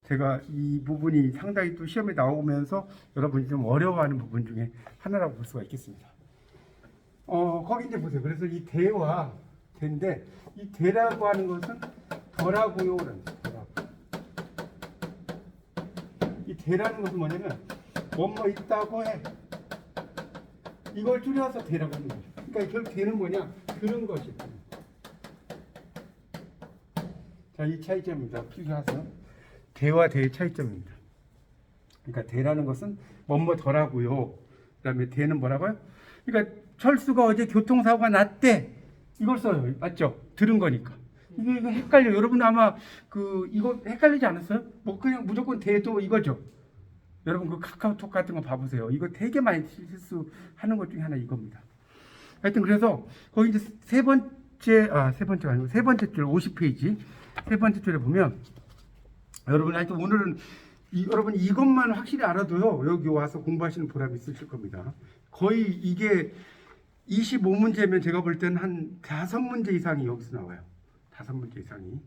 제가 이 부분이 상당히 또 시험에 나오면서 여러분이 좀 어려워하는 부분 중에 하나라고 볼 수가 있겠습니다. 거기 이제 보세요. 그래서 이 대와 대인데, 이 대라고 하는 것은 더라고요. 더라고. 이 대라는 것은 뭐냐면, 뭐뭐 있다고 해. 이걸 줄여서 대라고 하는 거죠. 그러니까 결국 대는 뭐냐? 그런 것이. 자, 이 차이점입니다. 비교하세요. 대와 대의 차이점입니다. 그러니까 대라는 것은 뭐뭐 더라고요. 그 다음에 대는 뭐라고요? 그러니까 철수가 어제 교통사고가 났대. 이걸 써요. 맞죠? 들은 거니까. 이거 헷갈려. 여러분 아마 이거 헷갈리지 않았어요? 뭐 그냥 무조건 대도 이거죠. 여러분 그 카카오톡 같은 거 봐보세요. 이거 되게 많이 실수하는 것 중에 하나 이겁니다. 하여튼 그래서 거기 이제 세 번째가 아니고 세 번째 줄 50페이지 세 번째 줄에 보면 여러분 하여튼 오늘은 여러분 이것만 확실히 알아도요. 여기 와서 공부하시는 보람이 있으실 겁니다. 거의 이게 25문제면 제가 볼 때는 한 5문제 이상이 여기서 나와요. 5문제 이상이.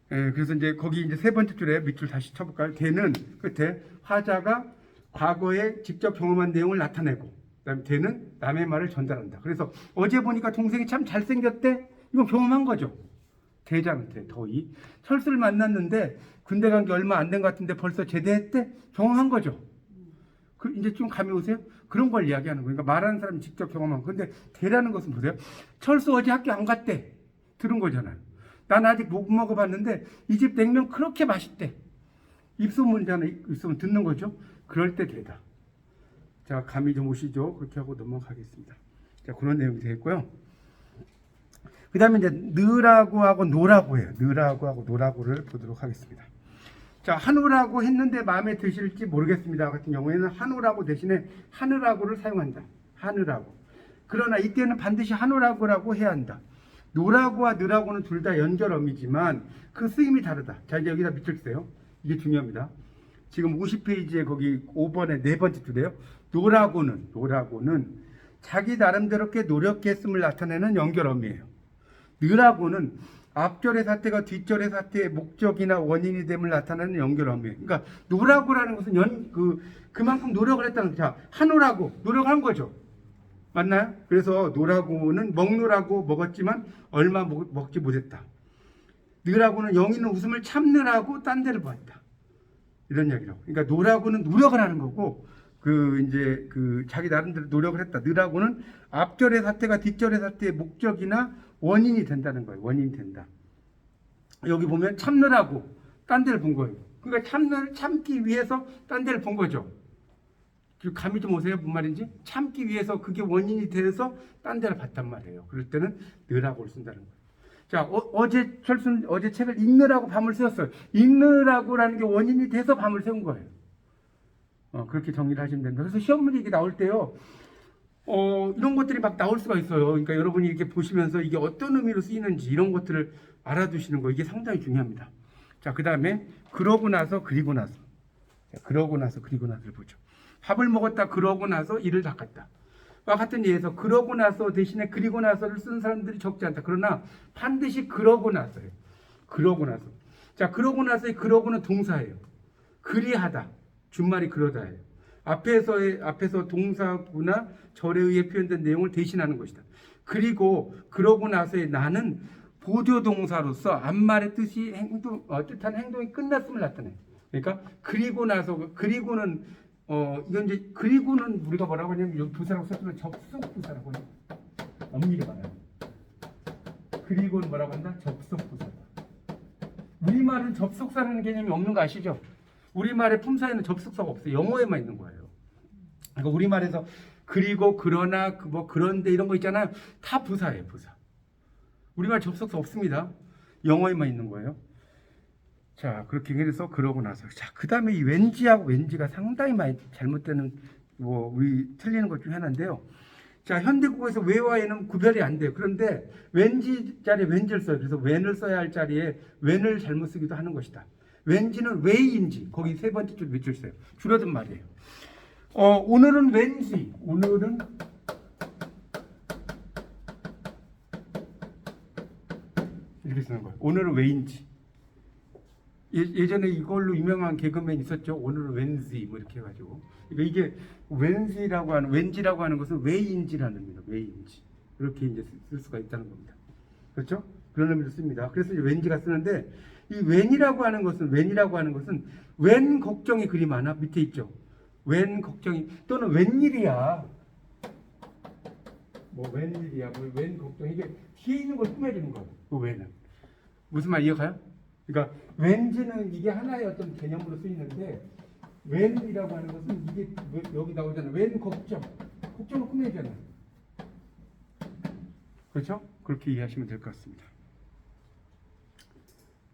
그래서 이제 거기 이제 세 번째 줄에 밑줄 다시 쳐볼까요? 대는 끝에 화자가 과거에 직접 경험한 내용을 나타내고, 그다음에 대는 남의 말을 전달한다. 그래서 어제 보니까 동생이 참 잘생겼대. 이건 경험한 거죠. 대자는 대, 더이. 철수를 만났는데 군대 간 게 얼마 안 된 것 같은데 벌써 제대했대. 경험한 거죠. 이제 좀 감이 오세요? 그런 걸 이야기하는 거예요. 그러니까 말하는 사람이 직접 경험한 거. 근데 대라는 것은 보세요. 철수 어제 학교 안 갔대. 들은 거잖아요. 난 아직 못 먹어봤는데 이 집 냉면 그렇게 맛있대. 입소문이 하나 있으면 듣는 거죠. 그럴 때 되다. 자, 감이 좀 오시죠? 그렇게 하고 넘어가겠습니다. 자, 그런 내용이 되겠고요. 그 다음에 이제 느라고 하고 노라고 해요. 느라고 하고 노라고를 보도록 하겠습니다. 자, 한우라고 했는데 마음에 드실지 모르겠습니다. 같은 경우에는 한우라고 대신에 하느라고를 사용한다. 하느라고. 그러나 이때는 반드시 한우라고라고 해야 한다. 노라고와 느라고는 둘 다 연결어미지만 그 쓰임이 다르다. 자, 이제 여기다 밑줄 주세요. 이게 중요합니다. 지금 50페이지에 거기 5번에 네 번째 줄이에요. 노라고는 자기 나름대로께 노력했음을 나타내는 연결어미예요. 느라고는 앞절의 사태가 뒷절의 사태의 목적이나 원인이 됨을 나타내는 연결어미예요. 그러니까 노라고라는 것은 그만큼 노력을 했다는 거죠. 자, 한우라고 노력한 거죠. 맞나요? 그래서 노라고는 먹느라고 먹었지만 얼마 먹지 못했다. 느라고는 영희는 웃음을 참느라고 딴 데를 보았다. 이런 이야기라고. 그러니까 노라고는 노력을 하는 거고, 자기 나름대로 노력을 했다. 느라고는 앞절의 사태가 뒷절의 사태의 목적이나 원인이 된다는 거예요. 원인이 된다. 여기 보면 참느라고 딴 데를 본 거예요. 그러니까 참기 위해서 딴 데를 본 거죠. 감이 좀 오세요? 무슨 말인지? 참기 위해서 그게 원인이 돼서 딴 데를 봤단 말이에요. 그럴 때는 느라고를 쓴다는 거예요. 자, 어제 철수는 어제 책을 읽느라고 밤을 새웠어요. 읽느라고라는 게 원인이 돼서 밤을 새운 거예요. 그렇게 정리를 하시면 됩니다. 그래서 시험 문제 이게 나올 때요. 이런 것들이 막 나올 수가 있어요. 그러니까 여러분이 이렇게 보시면서 이게 어떤 의미로 쓰이는지 이런 것들을 알아두시는 거 이게 상당히 중요합니다. 자, 그 다음에 그러고 나서 그리고 나서. 자, 그러고 나서 그리고 나서를 보죠. 밥을 먹었다 그러고 나서 이를 닦았다. 와 같은 예에서 그러고 나서 대신에 그리고 나서를 쓰는 사람들이 적지 않다. 그러나 반드시 그러고 나서예요. 그러고 나서. 자, 그러고 나서의 그러고는 동사예요. 그리하다. 준말이 그러다예요. 앞에서 동사구나 절에 의해 표현된 내용을 대신하는 것이다. 그리고 그러고 나서의 나는 보조동사로서 앞말의 뜻한 행동이 끝났음을 나타내요. 그러니까 그리고 나서 그리고는 이건 이제 그리고는 우리가 뭐라고 하냐면 이 부사라고 썼으면 접속 부사라고 해요. 엄밀히 말하면. 그리고는 뭐라고 한다? 접속 부사다. 우리말은 접속사라는 개념이 없는 거 아시죠? 우리말의 품사에는 접속사가 없어요. 영어에만 있는 거예요. 그러니까 우리말에서 그리고 그러나 그런데 이런 거 있잖아요. 다 부사예요, 부사. 우리말 접속사 없습니다. 영어에만 있는 거예요. 자, 그렇게 해서 그러고 나서. 자, 그 다음에 이 왠지하고 왠지가 상당히 많이 잘못되는, 우리 틀리는 것 중에 하나인데요. 자, 현대국어에서 왜와 에는 구별이 안 돼요. 그런데 왠지 자리에 왠지를 써요. 그래서 when을 써야 할 자리에 when을 잘못 쓰기도 하는 것이다. 왠지는 왜인지, 거기 세 번째 줄 밑줄 써요. 줄여든 말이에요. 오늘은 왠지, 오늘은 이렇게 쓰는 거예요. 오늘은 왜인지. 예전에 이걸로 유명한 개그맨 있었죠. 오늘은 왠지 뭐 이렇게 해가지고. 그러니까 이게 왠지라고 하는 것은 왜인지라는 의미다. 왜인지. 이렇게 이제 쓸 수가 있다는 겁니다. 그렇죠? 그런 의미로 씁니다. 그래서 이제 왠지가 쓰는데 이 웬이라고 하는 것은 웬 걱정이 그리 많아 밑에 있죠. 웬 걱정이 또는 웬일이야. 뭐 웬일이야. 뭐 웬 걱정 이게 뒤에 있는 걸 꾸며주는 거예요. 그 웬은 무슨 말 이해가요? 그러니까 왠지는 이게 하나의 어떤 개념으로 쓰이는데 웬이라고 하는 것은 이게 여기 나오잖아요. 웬 걱정을 꾸며주잖아요. 그렇죠? 그렇게 이해하시면 될 것 같습니다.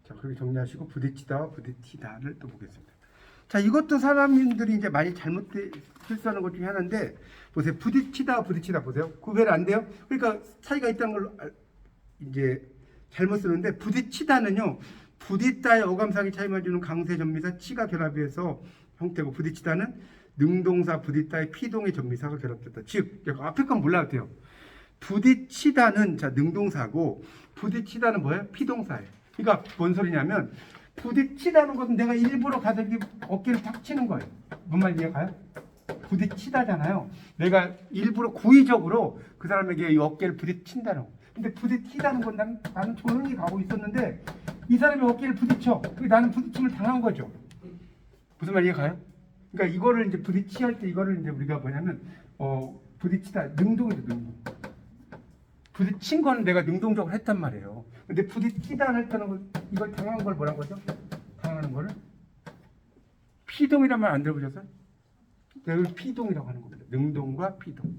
자, 그렇게 정리하시고 부딪히다와 부딪히다를 또 보겠습니다. 자, 이것도 사람들이 이제 많이 실수하는 것 중에 하나인데 보세요. 부딪히다 보세요. 구별 안 돼요? 그러니까 차이가 있다는 걸 이제 잘못 쓰는데 부딪히다는요. 부딪다의 어감상의 차이만 주는 강세 전미사 치가 결합해서 형태고 부딪히다는 능동사 부딪다의 피동의 전미사가 결합됐다. 즉 앞에 건 몰라도 돼요. 부딪히다는 자 능동사고 부딪히다는 뭐예요? 피동사예요. 그러니까 뭔 소리냐면 부딪히다는 것은 내가 일부러 가서 이렇게 어깨를 탁 치는 거예요. 뭔 말인지 이해가요? 부딪히다잖아요. 내가 일부러 구의적으로 그 사람에게 이 어깨를 부딪힌다는 거. 근데 부딪히다는 건 나는 조용히 가고 있었는데 이 사람이 어깨를 부딪혀. 나는 부딪힘을 당한 거죠. 무슨 말이 이해가요? 그러니까 이거를 이제 부딪히할 때 이거를 이제 우리가 뭐냐면 부딪히다 능동이죠. 능동. 부딪힌 거는 내가 능동적으로 했단 말이에요. 근데 부딪히다 할 때는 이걸 당한 걸 뭐라고 하죠? 당하는 거를 피동이란 말 안 들어보셨어요? 이걸 피동이라고 하는 겁니다. 능동과 피동.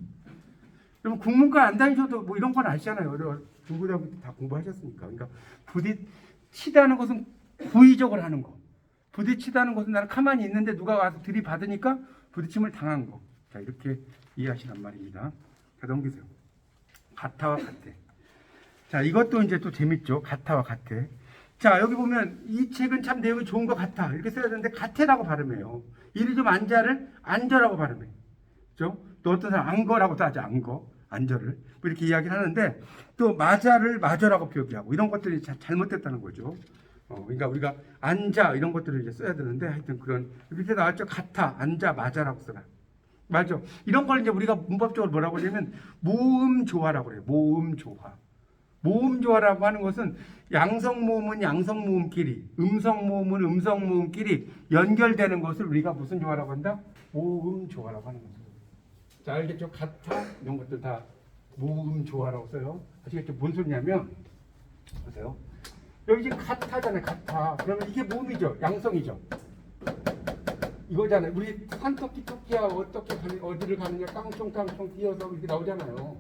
여러분 국문과 안 다니셔도 뭐 이런 건 아시잖아요. 중고등학교 다 공부하셨으니까. 그러니까 부딪히다는 것은 구의적으로 하는 거. 부딪히다는 것은 나는 가만히 있는데 누가 와서 들이받으니까 부딪힘을 당한 거. 자, 이렇게 이해하시란 말입니다. 자, 넘기세요. 같아와 같애. 자, 이것도 이제 또 재밌죠. 같아와 같애. 자, 여기 보면 이 책은 참 내용이 좋은 것 같아. 이렇게 써야 되는데 같애라고 발음해요. 이리 좀 앉아를 안저라고 발음해. 그죠? 또 어떤 사람 안거라고도 하죠. 안저를. 이렇게 이야기를 하는데 또 맞아를 맞어라고 표기하고 이런 것들이 잘못됐다는 거죠. 그러니까 우리가 앉아 이런 것들을 이제 써야 되는데 하여튼 그런 밑에 나왔죠. 같아, 앉아, 맞아라고 써라. 맞죠? 이런 걸 이제 우리가 문법적으로 뭐라고 하냐면 모음조화라고 그래요. 모음조화. 모음조화라고 하는 것은 양성모음은 양성모음끼리, 음성모음은 음성모음끼리 연결되는 것을 우리가 무슨 조화라고 한다? 모음조화라고 하는 거죠. 자, 알겠죠? 같아 이런 것들 다 모음조화라고 써요. 아시겠죠? 뭔 소리냐면 보세요. 여기 지금 같아잖아요. 같아. 그러면 이게 모음이죠. 양성이죠. 이거잖아요. 우리 산토끼야 어떻게 어디를 가느냐 깡총깡총 뛰어서 이렇게 나오잖아요.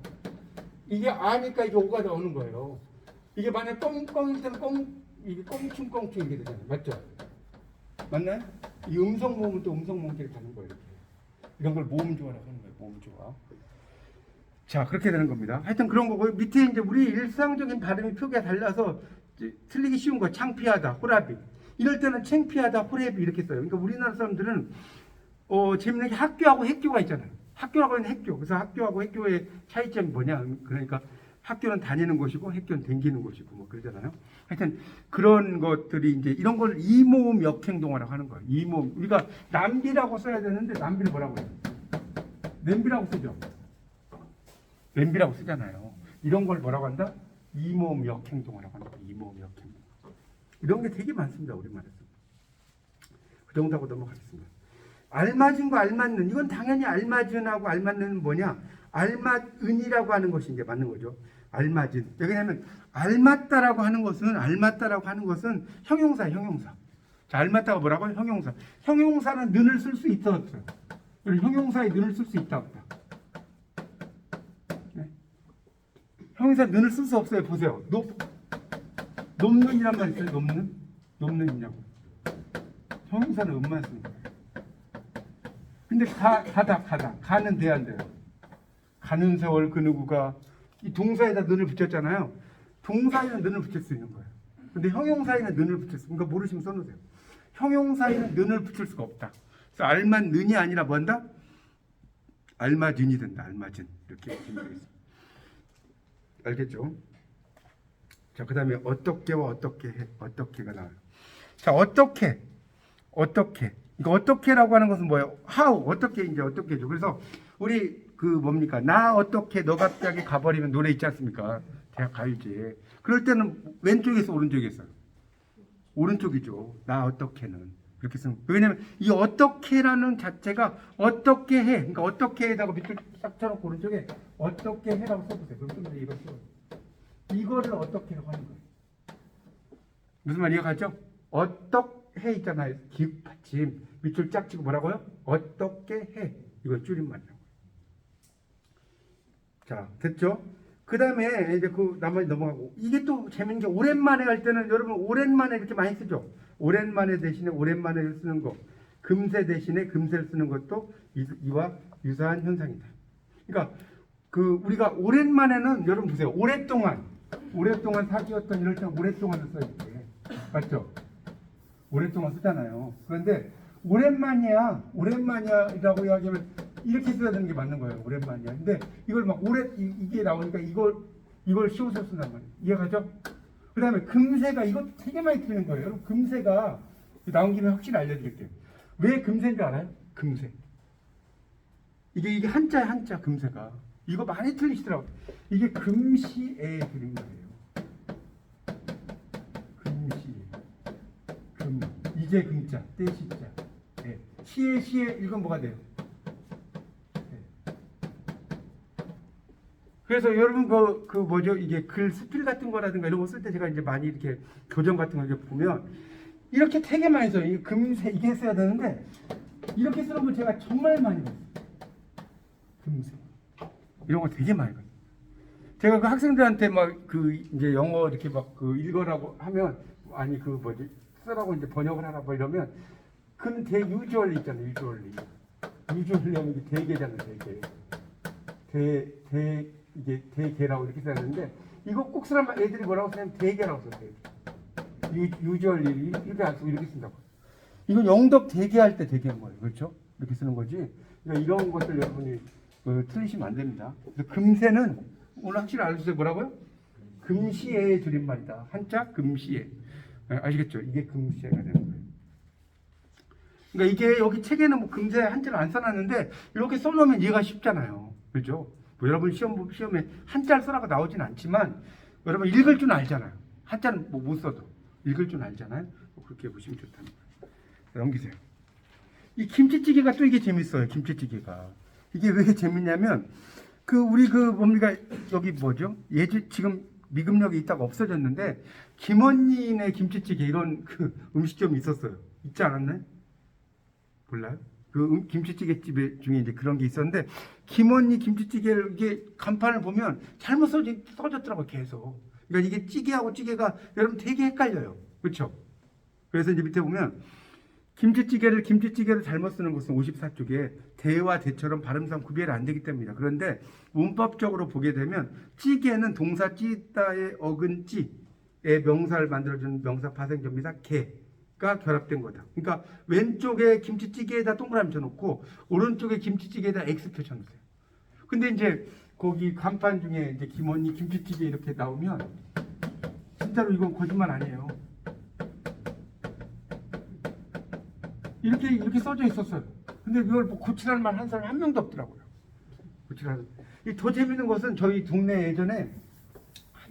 이게 아니까 이게 오가 나오는 거예요. 이게 만약 꽁꽁일 때는 이게 꽁충꽁충 이게 되잖아요. 맞죠? 맞나요? 이 음성 모음은 또 음성 모음끼리 가는 거예요. 이렇게. 이런 걸 모음조화라고 하는 거예요. 모음조화. 자, 그렇게 되는 겁니다. 하여튼 그런 거고 밑에 이제 우리 일상적인 발음의 표기가 달라서 틀리기 쉬운 거 창피하다, 호라비. 이럴 때는 창피하다, 호래비 이렇게 써요. 그러니까 우리나라 사람들은 재밌는 게 학교하고 학교가 있잖아요. 학교라고 하는 학교. 그래서 학교하고 학교의 차이점이 뭐냐? 그러니까 학교는 다니는 곳이고 학교는 댕기는 곳이고 뭐 그러잖아요. 하여튼 그런 것들이 이제 이런 걸 이모음 역행동화라고 하는 거예요. 이모음. 우리가 남비라고 써야 되는데 남비를 뭐라고 해요? 냄비라고 쓰죠. 냄비라고 쓰잖아요. 이런 걸 뭐라고 한다? 이모음 역행동화라고 한다. 이모음 역행동화. 이런 게 되게 많습니다. 우리말에서. 그 정도 하고 넘어가겠습니다. 알맞은과 알맞는. 이건 당연히 알맞은하고 알맞는 뭐냐? 알맞은이라고 하는 것이 이제 맞는 거죠. 알맞은. 왜냐하면 알맞다라고 하는 것은 형용사. 자, 알맞다가 뭐라고요? 형용사. 형용사는 는을 쓸 수 있다 없어요. 형용사에 는을 쓸 수 있다 없다. 네. 형용사 는을 쓸 수 없어요. 보세요. 높는이란 말 있어요. 높는이냐고. 형용사는 음만 씁니다. 근데 가다. 가는 돼 안 돼요? 가는 세월 그 누구가 이 동사에다 는을 붙였잖아요. 동사에는 는을 붙일 수 있는 거예요. 근데 형용사에는 는을 붙일 수. 그러니까 모르시면 써놓으세요. 형용사에는 는을 붙일 수가 없다. 그래서 알맞는이 아니라 뭐 한다? 알맞은이 된다. 알맞은 이렇게 보시면 되겠습니다. 알겠죠? 자, 그 다음에 어떻게와 어떻게가 나와요. 자, 어떻게 이거 어떻게라고 하는 것은 뭐예요? how 어떻게 이제 어떻게죠. 그래서 우리 그 뭡니까? 나 어떻게 너 갑자기 가버리면 노래 있지 않습니까? 대학 가요제. 그럴 때는 왼쪽에서 오른쪽에서 오른쪽이죠. 나 어떻게는 그렇게 쓰는. 왜냐면 이 어떻게라는 자체가 어떻게 해. 그러니까 어떻게 해다가 밑을 딱 쳐놓고 오른쪽에 어떻게 해라고 써보세요. 그럼 좀 이거 써. 이거를 어떻게 하는 거예요. 무슨 말 이해가죠? 어떻게 있잖아요. 기읍 받침 밑줄 짝 치고 뭐라고요? 어떻게 해. 이걸 줄임말이라고. 자, 됐죠? 그 다음에 이제 그 나머지 넘어가고 이게 또 재밌는 게 오랜만에 할 때는 여러분 오랜만에 이렇게 많이 쓰죠. 오랜만에 대신에 오랜만에 쓰는 거, 금세 대신에 금세를 쓰는 것도 이와 유사한 현상이다. 그러니까 그 우리가 오랜만에는 여러분 보세요. 오랫동안 사귀었던 이럴 때는 오랫동안을 써야 돼. 맞죠? 오랫동안 쓰잖아요. 그런데 오랜만이야라고 이야기하면 이렇게 써야 되는 게 맞는 거예요. 오랜만이야. 근데 이걸 막 이게 나오니까 이걸 씌워서 쓴단 말이에요. 이해가죠? 그 다음에 금세가 이거 되게 많이 틀리는 거예요. 여러분 금세가 나온 김에 확실히 알려드릴게요. 왜 금세인 줄 알아요? 금세. 이게 한자 금세가. 이거 많이 틀리시더라고요. 이게 금시에 그린 거예요. 이제 금자, 때 시자. 네. 시에 이건 뭐가 돼요? 네. 그래서 여러분 그 뭐죠? 이게 글 스필 같은 거라든가 이런 거 쓸 때 제가 이제 많이 이렇게 교정 같은 거 이렇게 보면 이렇게 되게 많이 써요. 이 금세 이게 써야 되는데 이렇게 쓰는 걸 제가 정말 많이 봤어요. 금세 이런 거 되게 많이 봤어요. 제가 그 학생들한테 막 그 이제 영어 이렇게 막 그 읽으라고 하면 아니 그 뭐지? 쓰라고 이제 번역을 하라고 이러면 근 대유주얼리 있잖아요. 유주얼리 하면 이게 대개잖아요. 대개. 이게 대개라고 이렇게 써야되는데 이거 꼭 쓰라면 애들이 뭐라고 쓰냐면 대개라고 써요. 유주얼리 이렇게 안 쓰고 이렇게 쓴다고. 이건 영덕 대개할 때 대개한 거예요. 그렇죠? 이렇게 쓰는 거지. 그러니까 이런 것들 여러분이 틀리시면 안 됩니다. 그래서 금세는 오늘 확실히 알려주세요. 뭐라고요? 금시의 줄임말이다. 한자 금시의. 아시겠죠? 이게 금시가 되는 거예요. 그러니까 이게 여기 책에는 뭐 금세 한자를 안 써놨는데 이렇게 써놓으면 이해가 쉽잖아요. 그렇죠? 뭐 여러분 시험에 한자를 써라고 나오진 않지만 여러분 읽을 줄 알잖아요. 한자는 뭐 못 써도 읽을 줄 알잖아요. 뭐 그렇게 보시면 좋다는 거예요. 넘기세요. 이 김치찌개가 또 이게 재밌어요. 김치찌개가 이게 왜 재밌냐면 우리 뭡니까 여기 뭐죠? 지금 미금역에 있다가 없어졌는데 김언니네 김치찌개 이런 그 음식점이 있었어요. 있지 않았나요? 몰라요? 김치찌개 집에 중에 이제 그런 게 있었는데 김언니 김치찌개를 이게 간판을 보면 잘못 써졌더라고요. 계속. 그러니까 이게 찌개하고 찌개가 여러분 되게 헷갈려요. 그렇죠? 그래서 이제 밑에 보면 김치찌개를 잘못 쓰는 것은 54쪽에 대와 대처럼 발음상 구별이 안 되기 때문이다. 그런데 문법적으로 보게 되면 찌개는 동사 찌다의 어근 찌의 명사를 만들어주는 명사 파생점이다. 개가 결합된 거다. 그러니까 왼쪽에 김치찌개에다 동그라미 쳐놓고 오른쪽에 김치찌개에다 X 펼쳐놓으세요. 근데 이제 거기 간판 중에 이제 김언니 김치찌개 이렇게 나오면 진짜로 이건 거짓말 아니에요. 이렇게 써져 있었어요. 근데 이걸 뭐 고치라는 말 한 사람 한 명도 없더라고요. 고치라는. 더 재밌는 것은 저희 동네 예전에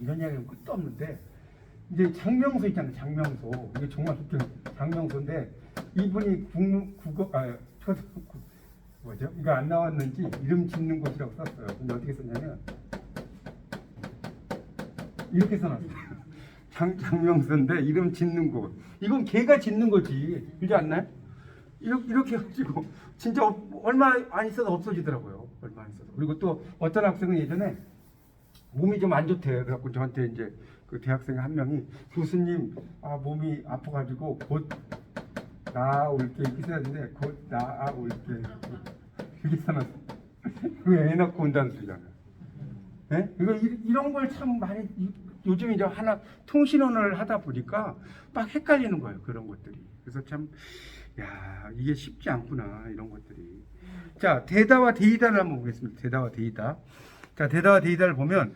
이런 이야기는 끝도 없는데 이제 장명소 있잖아요. 장명소. 이게 정말 웃긴 장명소인데 이분이 초등학교 뭐죠? 이거 안 나왔는지 이름 짓는 곳이라고 썼어요. 근데 어떻게 썼냐면 이렇게 써놨어요. 장명소인데 이름 짓는 곳. 이건 걔가 짓는 거지. 그렇지 않나요? 이렇게 해가지고 진짜 얼마 안 있어도 없어지더라고요. 얼마 안 있어도. 그리고 또 어떤 학생은 예전에 몸이 좀 안 좋대요. 그래갖고 저한테 이제 그 대학생 한 명이 교수님 몸이 아파가지고 곧 나올게 이렇게 써야 되는데 곧 나올게 이렇게 써놨어. 왜 애 낳고 온다는 소리잖아요. 네? 이런 걸 참 많이 요즘 이제 하나 통신원을 하다 보니까 막 헷갈리는 거예요. 그런 것들이. 그래서 참 이게 쉽지 않구나 이런 것들이. 자, 대다와 데이다를 한번 보겠습니다. 대다와 데이다. 자, 대다와 데이다를 보면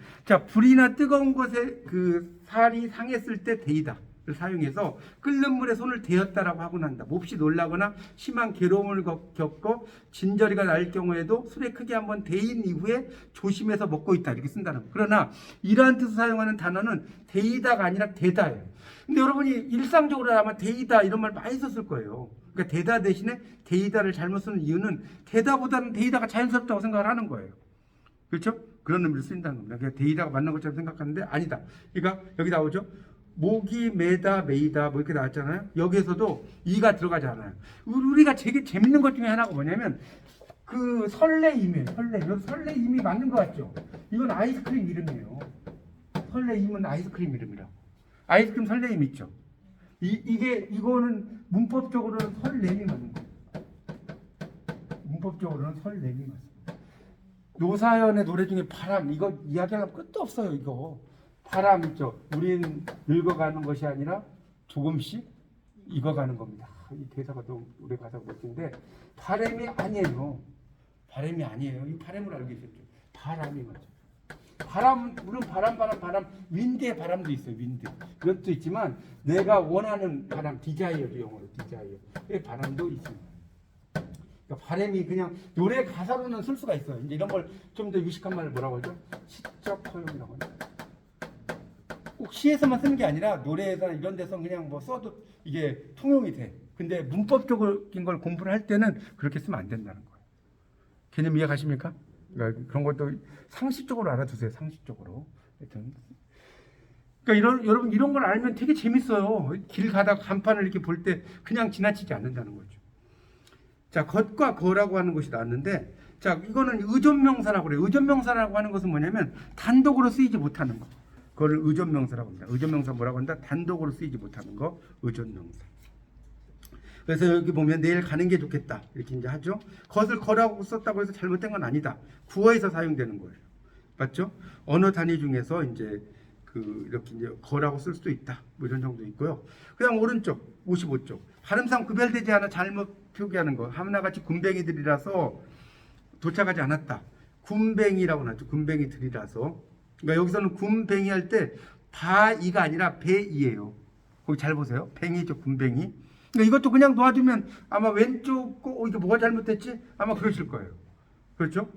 불이나 뜨거운 것에 그 살이 상했을 때 데이다. 사용해서 끓는 물에 손을 대었다라고 하곤 한다. 몹시 놀라거나 심한 괴로움을 겪고 진저리가 날 경우에도 술에 크게 한번 데인 이후에 조심해서 먹고 있다. 이렇게 쓴다는 거. 그러나 이러한 뜻으로 사용하는 단어는 데이다가 아니라 대다예요. 근데 여러분이 일상적으로 아마 데이다 이런 말 많이 썼을 거예요. 그러니까 대다 대신에 데이다를 잘못 쓰는 이유는 대다보다는 데이다가 자연스럽다고 생각을 하는 거예요. 그렇죠? 그런 의미로 쓰인다는 겁니다. 그러니까 데이다가 맞는 것처럼 생각하는데 아니다. 그러니까 여기 나오죠. 모기, 메다, 메이다 뭐 이렇게 나왔잖아요. 여기에서도 이가 들어가지 않아요. 우리가 되게 재밌는 것 중에 하나가 뭐냐면 그 설레임이에요. 설레임이 맞는 것 같죠? 이건 아이스크림 이름이에요. 설레임은 아이스크림 이름이라고. 아이스크림 설레임 있죠? 이거는 문법적으로는 설렘이 맞는 거예요. 문법적으로는 설렘이 맞습니다. 노사연의 노래 중에 바람, 이거 이야기하면 끝도 없어요. 이거 바람 있죠. 우린 늙어가는 것이 아니라 조금씩 익어가는 겁니다. 이 대사가 너무 노래 가사가 멋진데 바람이 아니에요. 바람이 아니에요. 이 바람을 알고 계셨죠? 바람이 맞죠. 바람, 물론 바람, 윈드의 바람도 있어요. 윈드. 그것도 있지만 내가 원하는 바람, 디자이어죠. 영어로 디자이어. 바람도 있습니다. 그러니까 바람이 그냥 노래 가사로는 쓸 수가 있어요. 이제 이런 걸 좀 더 유식한 말을 뭐라고 하죠? 시적 허용이라고 하죠. 꼭 시에서만 쓰는 게 아니라 노래에서 이런 데서 그냥 뭐 써도 이게 통용이 돼. 근데 문법적인 걸 공부를 할 때는 그렇게 쓰면 안 된다는 거예요. 개념 이해가십니까? 그러니까 그런 것도 상식적으로 알아두세요. 상식적으로. 하여튼. 그러니까 여러분 이런 걸 알면 되게 재밌어요. 길 가다가 간판을 이렇게 볼 때 그냥 지나치지 않는다는 거죠. 자, 것과 거라고 하는 것이 나왔는데, 자, 이거는 의존명사라고 그래요. 의존명사라고 하는 것은 뭐냐면 단독으로 쓰이지 못하는 거. 그걸 의존명사라고 합니다. 의존명사 뭐라고 한다? 단독으로 쓰이지 못하는 거. 의존명사. 그래서 여기 보면 내일 가는 게 좋겠다. 이렇게 이제 하죠. 것을 거라고 썼다고 해서 잘못된 건 아니다. 구어에서 사용되는 거예요. 맞죠? 언어 단위 중에서 이제 이렇게 이제 거라고 쓸 수도 있다. 뭐 이런 정도 있고요. 그다음 오른쪽 55쪽. 발음상 구별되지 않아 잘못 표기하는 거. 하나같이 군뱅이들이라서 도착하지 않았다. 군뱅이라고 나죠. 군뱅이들이라서. 그러니까 여기서는 군뱅이 할 때 바이가 아니라 배이예요. 거기 잘 보세요. 뱅이죠. 군뱅이. 그러니까 이것도 그냥 놓아두면 아마 왼쪽 이게 뭐가 잘못됐지? 아마 그러실 거예요. 그렇죠?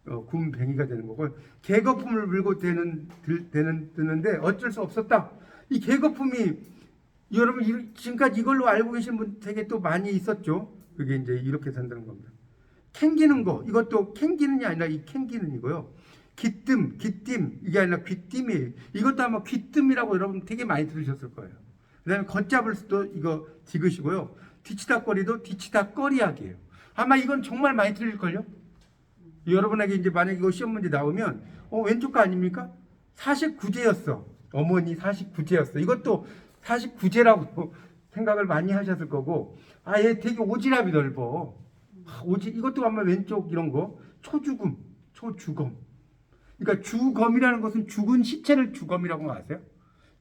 군뱅이가 되는 거고 계거품을 물고 되는데 어쩔 수 없었다. 이 계거품이 여러분 지금까지 이걸로 알고 계신 분 되게 또 많이 있었죠. 그게 이제 이렇게 된다는 겁니다. 캥기는 거 이것도 캥기는이 아니라 이 캥기는이고요. 귀뜸 이게 아니라 귀뜸이에요. 이것도 아마 귀뜸이라고 여러분 되게 많이 들으셨을 거예요. 그다음에 걷잡을 수도 이거 디귿이고요. 뒤치다거리도 뒤치다거리약이에요. 아마 이건 정말 많이 들릴걸요. 여러분에게 이제 만약 이거 시험 문제 나오면 왼쪽 거 아닙니까? 49제였어. 어머니 49제였어. 이것도 49제라고 생각을 많이 하셨을 거고 얘 되게 오지랖이 넓어. 이것도 아마 왼쪽 이런 거 초죽음. 그러니까 주검이라는 것은 죽은 시체를 주검이라고 아세요?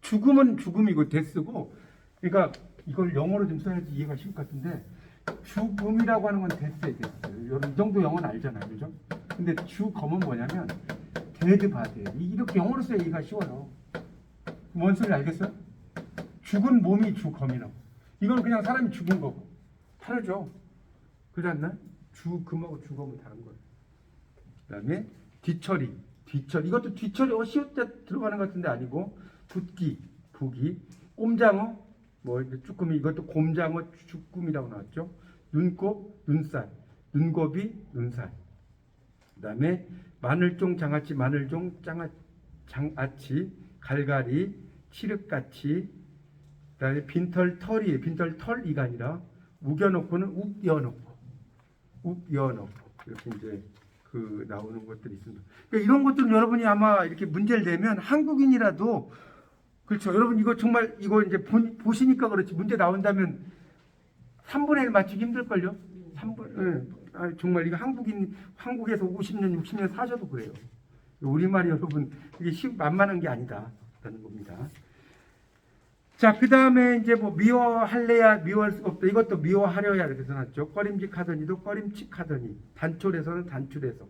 죽음은 죽음이고 데스고 그러니까 이걸 영어로 좀 써야지 이해가 쉬울 것 같은데 죽음이라고 하는 건 데스예요. 여러분 이 정도 영어는 알잖아요. 그죠? 근데 주검은 뭐냐면 데드 바디예요. 이렇게 영어로 써야 이해가 쉬워요. 뭔 소리 알겠어요? 죽은 몸이 주검이라고. 이건 그냥 사람이 죽은 거고 다르죠. 그렇지 않나요? 주금하고 주검은 다른 거예요. 그 다음에 뒤처리 이것도 뒤처리 시옷자 들어가는 것 같은데 아니고 붓기 부기 꼼장어 뭐 쭈꾸미 이것도 곰장어 쭈꾸미라고 나왔죠. 눈곱 눈살 눈곱이 눈살. 그 다음에 마늘종 장아찌 마늘종 장아찌 갈갈이 칠흑같이. 그 다음에 빈털 털이에요. 빈털 털이가 아니라 우겨놓고는 욱여놓고 이렇게 이제 나오는 것들이 있습니다. 그러니까 이런 것들은 여러분이 아마 이렇게 문제를 내면 한국인이라도 그렇죠. 여러분 이거 정말 이거 이제 보시니까 그렇지 문제 나온다면 3분의 1 맞추기 힘들걸요. 3분 정말 이거 한국에서 50년 60년 사셔도 그래요. 우리말이 여러분 이게 만만한 게 아니다라는 겁니다. 자, 그 다음에 이제 뭐 미워할래야 미워할 수가 없다. 이것도 미워하려야 이렇게 써놨죠. 꺼림직하더니도 꺼림칙하더니 단촐에서는 단출해서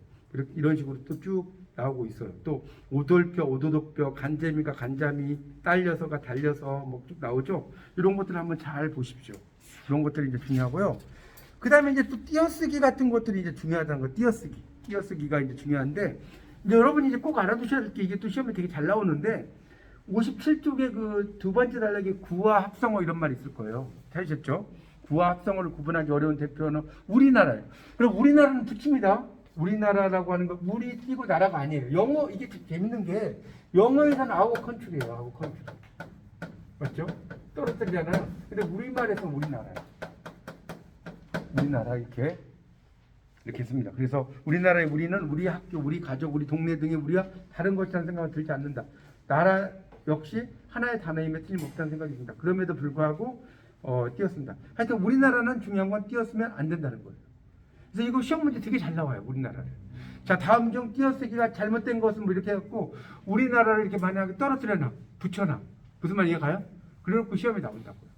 이런 식으로 또 쭉 나오고 있어요. 또 오돌뼈, 오도독뼈, 간재미가 간자미, 딸려서가 달려서 뭐 쭉 나오죠. 이런 것들 한번 잘 보십시오. 이런 것들이 이제 중요하고요. 그 다음에 이제 또 띄어쓰기 같은 것들이 이제 중요하다는 거. 띄어쓰기가 이제 중요한데, 이제 여러분이 이제 꼭 알아두셔야 될 게, 이게 또 시험에 되게 잘 나오는데 57쪽에 그 두 번째 단락에 구와 합성어 이런 말이 있을 거예요. 찾으셨죠? 구와 합성어를 구분하기 어려운 대표는 우리나라예요. 그럼 우리나라는 붙입니다. 우리나라라고 하는 거, 우리 띄고 나라가 아니에요. 영어, 이게 재밌는 게 영어에서는 아워 컨트리예요. 아워 컨트리. 맞죠? 떨어뜨리잖아요. 근데 우리말에서는 우리나라예요. 우리나라 이렇게 씁니다. 그래서 우리나라의 우리는 우리 학교, 우리 가족, 우리 동네 등의 우리와 다른 것이라는 생각은 들지 않는다. 나라 역시 하나의 단어임에 틀림없다는 생각이 듭니다. 그럼에도 불구하고 띄었습니다. 하여튼 우리나라는 중요한 건 띄었으면 안 된다는 거예요. 그래서 이거 시험 문제 되게 잘 나와요. 우리나라를. 자, 다음 중 띄어쓰기가 잘못된 것은 뭐 이렇게 해갖고 우리나라를 이렇게 만약에 떨어뜨려놔, 붙여놔. 무슨 말 이해가요? 그래놓고 시험에 나온다고요.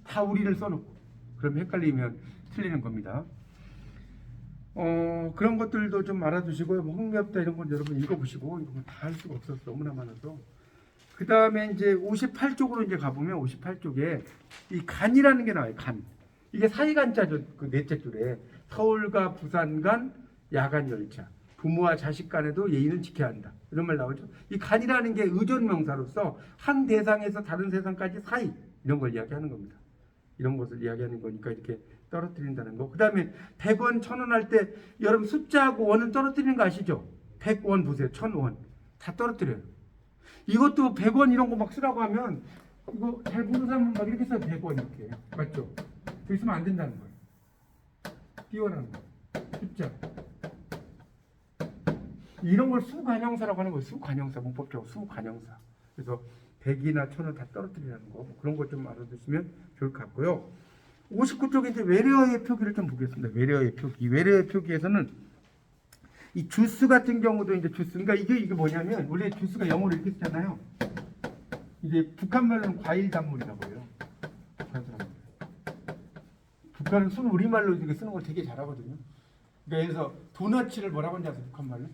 다 우리를 써놓고. 그럼 헷갈리면 틀리는 겁니다. 그런 것들도 좀 알아두시고요. 뭐 흥미없다 이런 건 여러분 읽어보시고, 이건 다 할 수가 없어서 너무나 많아서. 그 다음에 이제 58쪽으로 이제 가보면 58쪽에 이 간이라는 게 나와요. 간. 이게 사이간자죠. 그 넷째 줄에. 서울과 부산 간 야간 열차. 부모와 자식 간에도 예의는 지켜야 한다. 이런 말 나오죠. 이 간이라는 게 의존명사로서 한 대상에서 다른 세상까지 사이 이런 걸 이야기하는 겁니다. 이런 것을 이야기하는 거니까 이렇게 떨어뜨린다는 거. 그 다음에 100원, 1000원 할 때 여러분 숫자하고 원은 떨어뜨리는 거 아시죠? 100원 보세요. 1000원. 다 떨어뜨려요. 이것도 100원 이런 거 막 쓰라고 하면 이거 잘 모르는 사람은 막 이렇게 써요. 100원 이렇게. 맞죠? 그렇게 쓰면 안 된다는 거예요. 띄워라는 거예요. 숫자. 이런 걸 수관형사라고 하는 거예요. 수관형사. 문법적으로 수관형사. 그래서 100이나 1000원 다 떨어뜨리라는 거. 그런 거 좀 알아두시면 좋을 것 같고요. 59쪽에 이제 외래어의 표기를 좀 보겠습니다. 외래어의 표기. 외래어의 표기에서는 이 주스 같은 경우도 이제 주스. 그러니까 이게 뭐냐면 원래 주스가 영어로 이렇게 쓰잖아요. 이제 북한 말로는 과일 단물이라고 해요. 북한 사람들. 북한은 우리말로 이렇게 쓰는 걸 되게 잘하거든요. 그러니까 그래서 도너츠를 뭐라고 하는지 아세요? 북한 말로?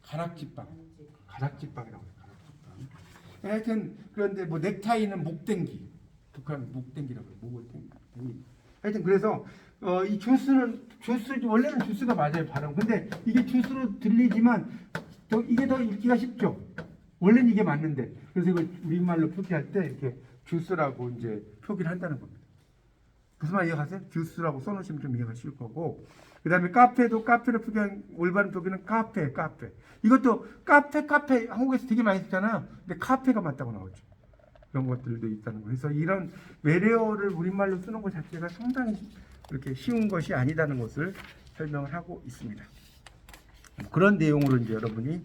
가락지빵. 가락지빵이라고 해요. 가락지빵. 하여튼 그런데 뭐 넥타이는 목땡기. 북한 목땡기라고 해요. 목을 땡기. 하여튼 그래서 이 주스는 원래는 주스가 맞아요. 발음. 근데 이게 주스로 들리지만 이게 더 읽기가 쉽죠. 원래는 이게 맞는데. 그래서 이걸 우리말로 표기할 때 이렇게 주스라고 이제 표기를 한다는 겁니다. 무슨 말 이해가세요? 주스라고 써놓으시면 좀 이해가 쉬울 거고. 그 다음에 카페도 카페를 표기한 올바른 표기는 카페. 이것도 카페 한국에서 되게 많이 쓰잖아요. 근데 카페가 맞다고 나오죠. 그런 것들도 있다는 거. 그래서 이런 외래어를 우리말로 쓰는 것 자체가 상당히 그렇게 쉬운 것이 아니다는 것을 설명을 하고 있습니다. 그런 내용으로 이제 여러분이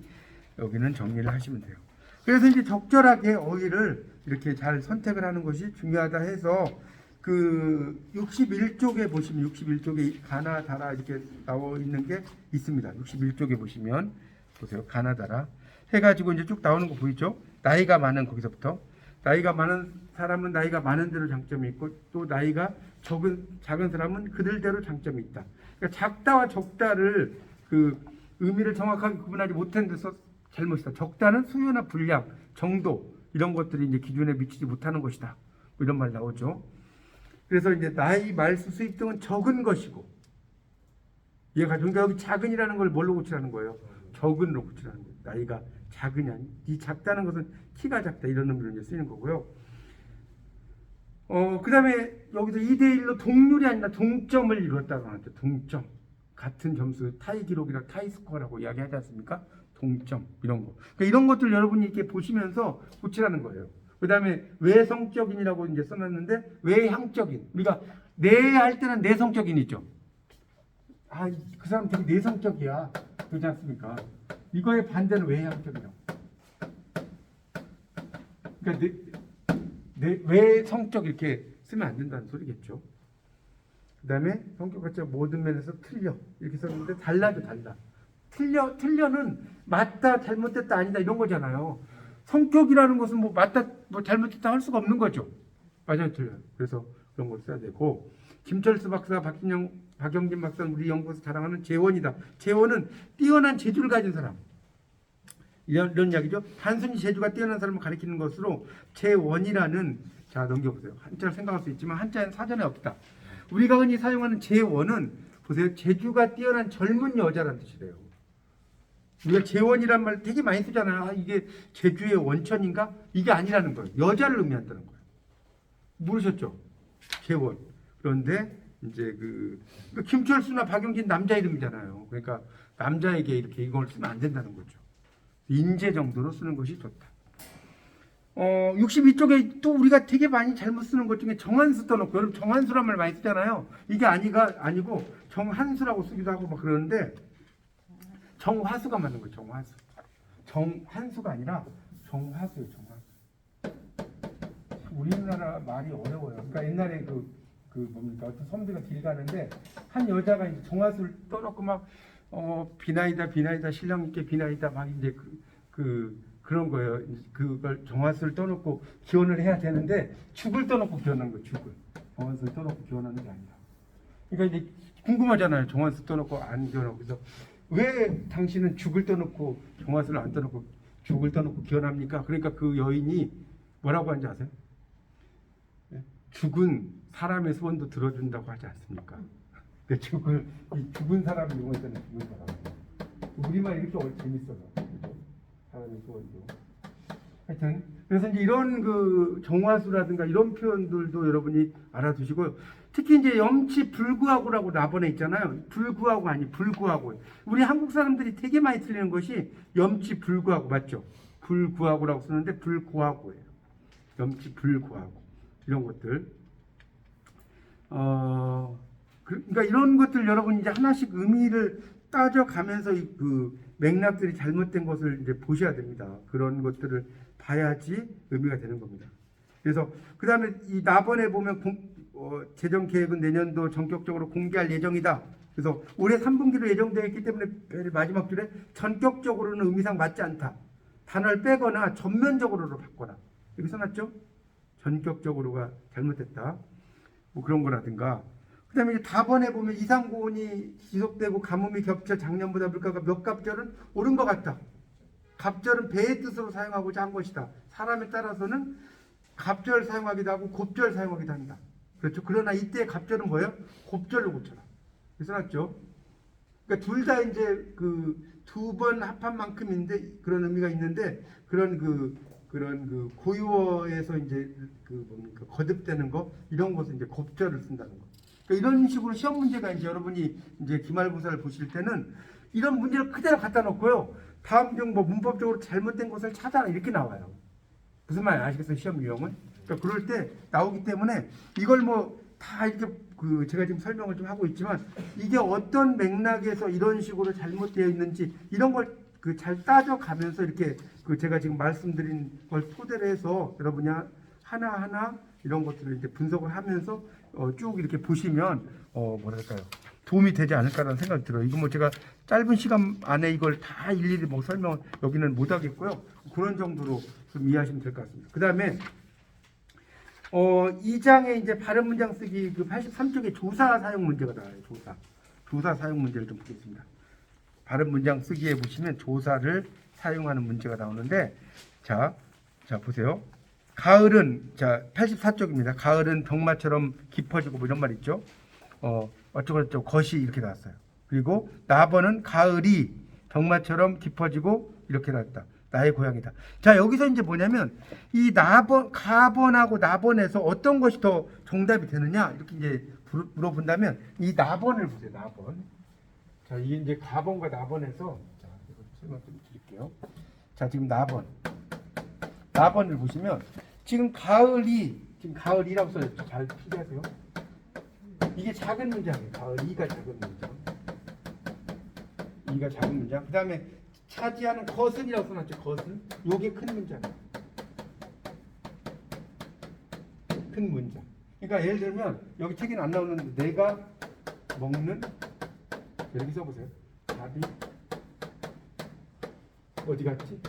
여기는 정리를 하시면 돼요. 그래서 이제 적절하게 어휘를 이렇게 잘 선택을 하는 것이 중요하다 해서 그 61쪽에 보시면 61쪽에 가나다라 이렇게 나와 있는 게 있습니다. 61쪽에 보시면 보세요. 가나다라 해가지고 이제 쭉 나오는 거 보이죠? 나이가 많은 거기서부터 나이가 많은 사람은 나이가 많은 대로 장점이 있고 또 나이가 작은 사람은 그들대로 장점이 있다. 그러니까 작다와 적다를 그 의미를 정확하게 구분하지 못한 데서 잘못이다. 적다는 수요나 분량, 정도 이런 것들이 이제 기준에 미치지 못하는 것이다. 뭐 이런 말 나오죠. 그래서 이제 나이, 말수, 수입 등은 적은 것이고 얘가 그러니까 여기 작은이라는 걸 뭘로 고치라는 거예요? 적은으로 고치라는 거예요. 나이가 작으냐, 이 작다는 것은 키가 작다 이런 의미로 이제 쓰이는 거고요. 그 다음에 여기서 2대1로 동률이 아니라 동점을 이뤘다고 하는데 동점 같은 점수 타이 기록이나 타이 스코어라고 이야기하지 않습니까? 동점 이런 거. 그러니까 이런 것들 여러분이 이렇게 보시면서 고치라는 거예요. 그 다음에 외성적인이라고 이제 써놨는데 외향적인. 우리가 내할 때는 내성적인 있죠. 그 사람 되게 내성적이야. 그렇지 않습니까? 이거의 반대는 외향적이라고. 그러니까 외성적 이렇게 쓰면 안 된다는 소리겠죠. 그 다음에 성격 자체가 모든 면에서 틀려 이렇게 썼는데 달라도 달라. 틀려는 맞다, 잘못됐다, 아니다 이런 거잖아요. 성격이라는 것은 뭐 맞다, 뭐 잘못됐다 할 수가 없는 거죠. 맞아요, 틀려요. 그래서 그런 걸 써야 되고 김철수 박사, 박영진 박사는 우리 연구에서 자랑하는 재원이다. 재원은 뛰어난 재주를 가진 사람. 이런 이야기죠. 단순히 재주가 뛰어난 사람을 가리키는 것으로 재원이라는, 자 넘겨보세요. 한자를 생각할 수 있지만 한자는 사전에 없다. 우리가 흔히 사용하는 재원은 보세요. 재주가 뛰어난 젊은 여자라는 뜻이래요. 우리가 재원이란 말 되게 많이 쓰잖아요. 아, 이게 재주의 원천인가? 이게 아니라는 거예요. 여자를 의미한다는 거예요. 모르셨죠? 재원. 그런데 이제 김철수나 박용진 남자 이름이잖아요. 그러니까 남자에게 이렇게 이걸 쓰면 안 된다는 거죠. 인재 정도로 쓰는 것이 좋다. 62쪽에 또 우리가 되게 많이 잘못 쓰는 것 중에 정한수 떠놓고, 여러분 정한수란 말 많이 쓰잖아요. 이게 아니고 정한수라고 쓰기도 하고 막 그러는데 정화수가 맞는 거예요. 정화수. 정한수가 아니라 정화수예요. 정화수. 우리나라 말이 어려워요. 그러니까 옛날에 뭡니까, 어떤 섬들과 길 가는데 한 여자가 이제 정화수를 떠놓고 막 비나이다 신랑님께 비나이다 막 이제 그런 거예요. 그걸 정화수를 떠놓고 기원을 해야 되는데 죽을 떠놓고 기원하는 거예요. 죽을. 정화수를 떠놓고 기원하는 게 아니라. 그러니까 이제 궁금하잖아요. 정화수 떠놓고 안 기원하고. 그래서 왜 당신은 죽을 떠놓고 정화수를 안 떠놓고 죽을 떠놓고 기원합니까? 그러니까 그 여인이 뭐라고 하는지 아세요? 죽은 사람의 소원도 들어준다고 하지 않습니까? 그 죽은 사람을 용어했잖아요. 죽은 사람. 우리말 이렇게 재밌어서. 사람의 소원도. 하여튼 그래서 이제 이런 정화수라든가 이런 표현들도 여러분이 알아두시고요. 특히 이제 염치 불구하고라고 나번에 있잖아요. 불구하고 아니 불구하고. 우리 한국 사람들이 되게 많이 틀리는 것이 염치 불구하고 맞죠? 불구하고라고 쓰는데 불구하고예요. 염치 불구하고 이런 것들. 그러니까 이런 것들 여러분이 이제 하나씩 의미를 따져가면서 맥락들이 잘못된 것을 이제 보셔야 됩니다. 그런 것들을 봐야지 의미가 되는 겁니다. 그래서 그 다음에 이 나번에 보면 재정 계획은 내년도 전격적으로 공개할 예정이다. 그래서 올해 3분기로 예정되어 있기 때문에 마지막 줄에 전격적으로는 의미상 맞지 않다. 단어를 빼거나 전면적으로로 바꿔라. 이렇게 써놨죠? 전격적으로가 잘못됐다. 뭐 그런 거라든가. 그 다음에 이제 다번에 보면 이상고온이 지속되고 가뭄이 겹쳐 작년보다 물가가 몇 갑절은 오른 것 같다. 갑절은 배의 뜻으로 사용하고자 한 것이다. 사람에 따라서는 갑절 사용하기도 하고 곱절 사용하기도 한다. 그렇죠. 그러나 이때 갑절은 뭐예요? 곱절로 고쳐라. 그래서 놨죠. 그러니까 둘 다 이제 두 번 합한 만큼인데 그런 의미가 있는데 그런 고유어에서 이제 뭡니까 거듭되는 거 이런 것을 이제 곱절을 쓴다는 거. 그러니까 이런 식으로 시험 문제가 이제 여러분이 이제 기말고사를 보실 때는 이런 문제를 그대로 갖다 놓고요. 다음 중 문법적으로 잘못된 것을 찾아라 이렇게 나와요. 무슨 말 아시겠어요? 시험 유형은? 그러니까 그럴 때 나오기 때문에 이걸 다 이렇게 제가 지금 설명을 좀 하고 있지만 이게 어떤 맥락에서 이런 식으로 잘못되어 있는지 이런 걸 잘 따져가면서 이렇게 제가 지금 말씀드린 걸 토대로 해서 여러분이 하나하나 이런 것들을 이제 분석을 하면서 쭉 이렇게 보시면 뭐랄까요 도움이 되지 않을까라는 생각이 들어요. 이거 제가 짧은 시간 안에 이걸 다 일일이 설명을 여기는 못 하겠고요. 그런 정도로 좀 이해하시면 될 것 같습니다. 그 다음에 2장에 이제 발음 문장 쓰기 83쪽에 조사 사용 문제가 나와요. 조사 사용 문제를 좀 보겠습니다. 발음 문장 쓰기에 보시면 조사를 사용하는 문제가 나오는데 자 보세요. 가을은 84쪽입니다. 가을은 병마처럼 깊어지고 이런 말 있죠. 어쩌고저쩌고 것이 이렇게 나왔어요. 그리고 나번은 가을이 병마처럼 깊어지고 이렇게 나왔다. 나의 고향이다. 자 여기서 이제 뭐냐면 이 가번하고 나번에서 어떤 것이 더 정답이 되느냐 이렇게 이제 물어본다면 이 나번을 보세요. 나번. 자 이게 이제 가번과 나번에서 이거 설명 좀 드릴게요. 자 지금 나번을 보시면 지금 가을이라고 써졌죠. 잘 피하세요. 이게 작은 문장이에요. 가을이가 작은 문장. 이가 작은 문장. 그 다음에 차지하는 것은이라고 써놨죠. 것은. 요게 큰 문장이에요. 큰 문장. 그러니까 예를 들면 여기 책에는 안 나오는데 내가 먹는 이렇게 써보세요. 답이 어디 갔지?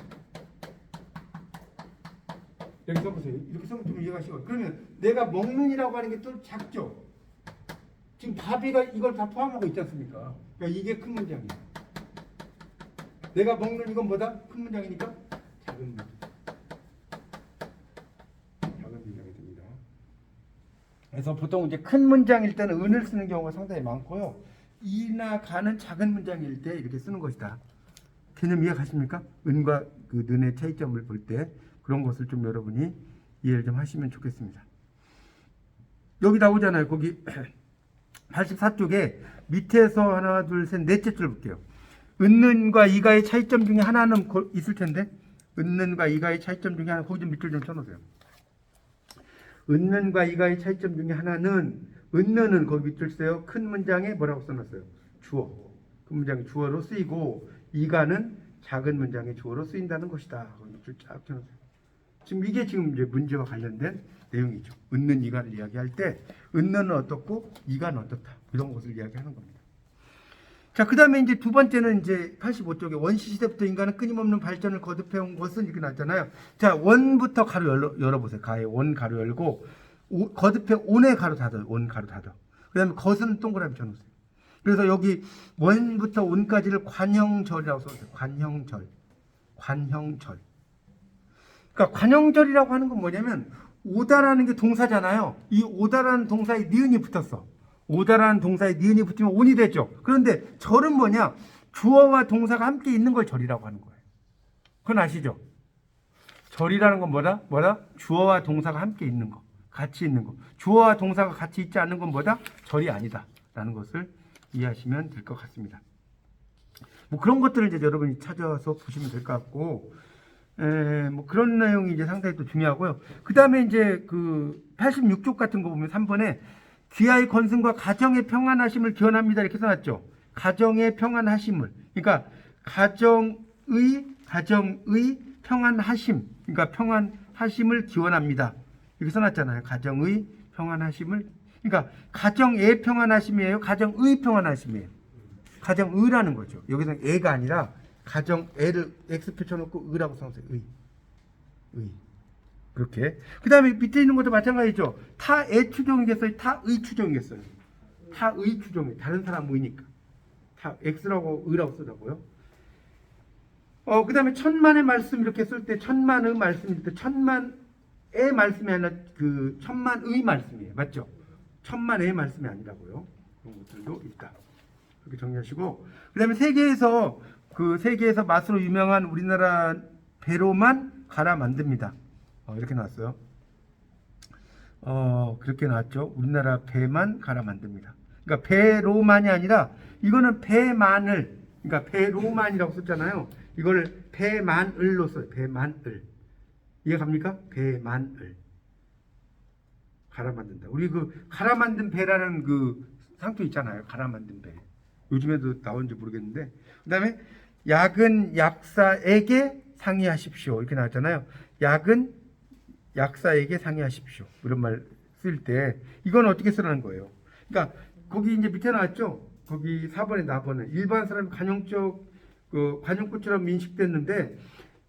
여기 써보세요. 이렇게 써면 좀 이해가 쉬워요. 그러면 내가 먹는이라고 하는 게 또 작죠? 지금 답이가 이걸 다 포함하고 있지 않습니까? 그러니까 이게 큰 문장이에요. 내가 먹는 이건 뭐다? 큰 문장이니까 작은 문장. 작은 문장이 됩니다. 그래서 보통 이제 큰 문장일 때는 은을 쓰는 경우가 상당히 많고요. 이나 가는 작은 문장일 때 이렇게 쓰는 것이다. 개념 이해가십니까? 은과 그 는의 차이점을 볼 때 그런 것을 좀 여러분이 이해를 좀 하시면 좋겠습니다. 여기 나오잖아요. 거기 84쪽에 밑에서 하나, 둘, 셋, 넷째 줄 볼게요. 은는과 이가의 차이점 중에 하나는 있을 텐데, 은는과 이가의 차이점 중에 하나, 거기 좀 밑줄 좀 쳐놓으세요. 은는과 이가의 차이점 중에 하나는, 은는은 거기 밑줄 쓰세요. 큰 문장에 뭐라고 써놨어요? 주어. 큰 문장이 주어로 쓰이고, 이가는 작은 문장의 주어로 쓰인다는 것이다. 거기 밑줄 쫙 쳐놓으세요. 지금 이게 지금 이제 문제와 관련된 내용이죠. 은는 이가를 이야기할 때, 은는은 어떻고, 이가는 어떻다. 이런 것을 이야기하는 겁니다. 자, 그 다음에 이제 두 번째는 이제 85쪽에 원시 시대부터 인간은 끊임없는 발전을 거듭해온 것은 이렇게 나왔잖아요. 자, 원부터 가로 열어보세요. 가에 원 가로 열고, 거듭해 온의 가로 닫아요. 온 가로 닫아. 그 다음에 것은 동그라미 쳐놓으세요. 그래서 여기 원부터 온까지를 관형절이라고 써주세요. 관형절. 관형절. 그러니까 관형절이라고 하는 건 뭐냐면, 오다라는 게 동사잖아요. 이 오다라는 동사에 니은이 붙었어. 오다라는 동사에 니은이 붙으면 온이 되죠. 그런데 절은 뭐냐? 주어와 동사가 함께 있는 걸 절이라고 하는 거예요. 그건 아시죠? 절이라는 건 뭐다? 주어와 동사가 함께 있는 거. 같이 있는 거. 주어와 동사가 같이 있지 않는 건 뭐다? 절이 아니다. 라는 것을 이해하시면 될 것 같습니다. 뭐 그런 것들을 이제 여러분이 찾아서 보시면 될 것 같고, 뭐 그런 내용이 이제 상당히 또 중요하고요. 그 다음에 이제 그 86쪽 같은 거 보면 3번에 귀하의 건승과 가정의 평안하심을 기원합니다. 이렇게 써놨죠. 가정의 평안하심을. 그러니까 가정의 평안하심. 그러니까 평안하심을 기원합니다. 이렇게 써놨잖아요. 가정의 평안하심을. 그러니까 가정의 평안하심이에요. 가정의 평안하심이에요. 가정의라는 거죠. 여기서는 애가 아니라 가정 애를 X 펼쳐놓고 의라고 써놓으세요. 의. 그렇게. 그 다음에 밑에 있는 것도 마찬가지죠. 타의 추종이겠어요? 타의 추종이겠어요? 타의 추종이. 다른 사람 의니까. 타, X라고 의라고 쓰라고요. 그 다음에 천만의 말씀 이렇게 쓸 때 천만의 말씀일 때 천만의 말씀이 아니라 그 천만의 말씀이에요. 맞죠? 천만의 말씀이 아니라고요. 그런 것들도 있다. 그렇게 정리하시고. 그 다음에 세계에서 맛으로 유명한 우리나라 배로만 갈아 만듭니다. 이렇게 나왔어요. 그렇게 나왔죠. 우리나라 배만 갈아 만듭니다. 그러니까 배로만이 아니라 이거는 배만을, 그러니까 배로만이라고 썼잖아요. 이걸 배만을로 써요. 배만을. 이해갑니까? 배만을. 갈아 만든다. 우리 그 갈아 만든 배라는 그 상표 있잖아요. 갈아 만든 배. 요즘에도 나온지 모르겠는데. 그다음에 약은 약사에게 상의하십시오. 이렇게 나왔잖아요. 약은 약사에게 상의하십시오. 이런 말 쓸 때 이건 어떻게 쓰라는 거예요? 그러니까 거기 이제 밑에 나왔죠. 거기 4번에 나번에 일반 사람이 관용구처럼 인식됐는데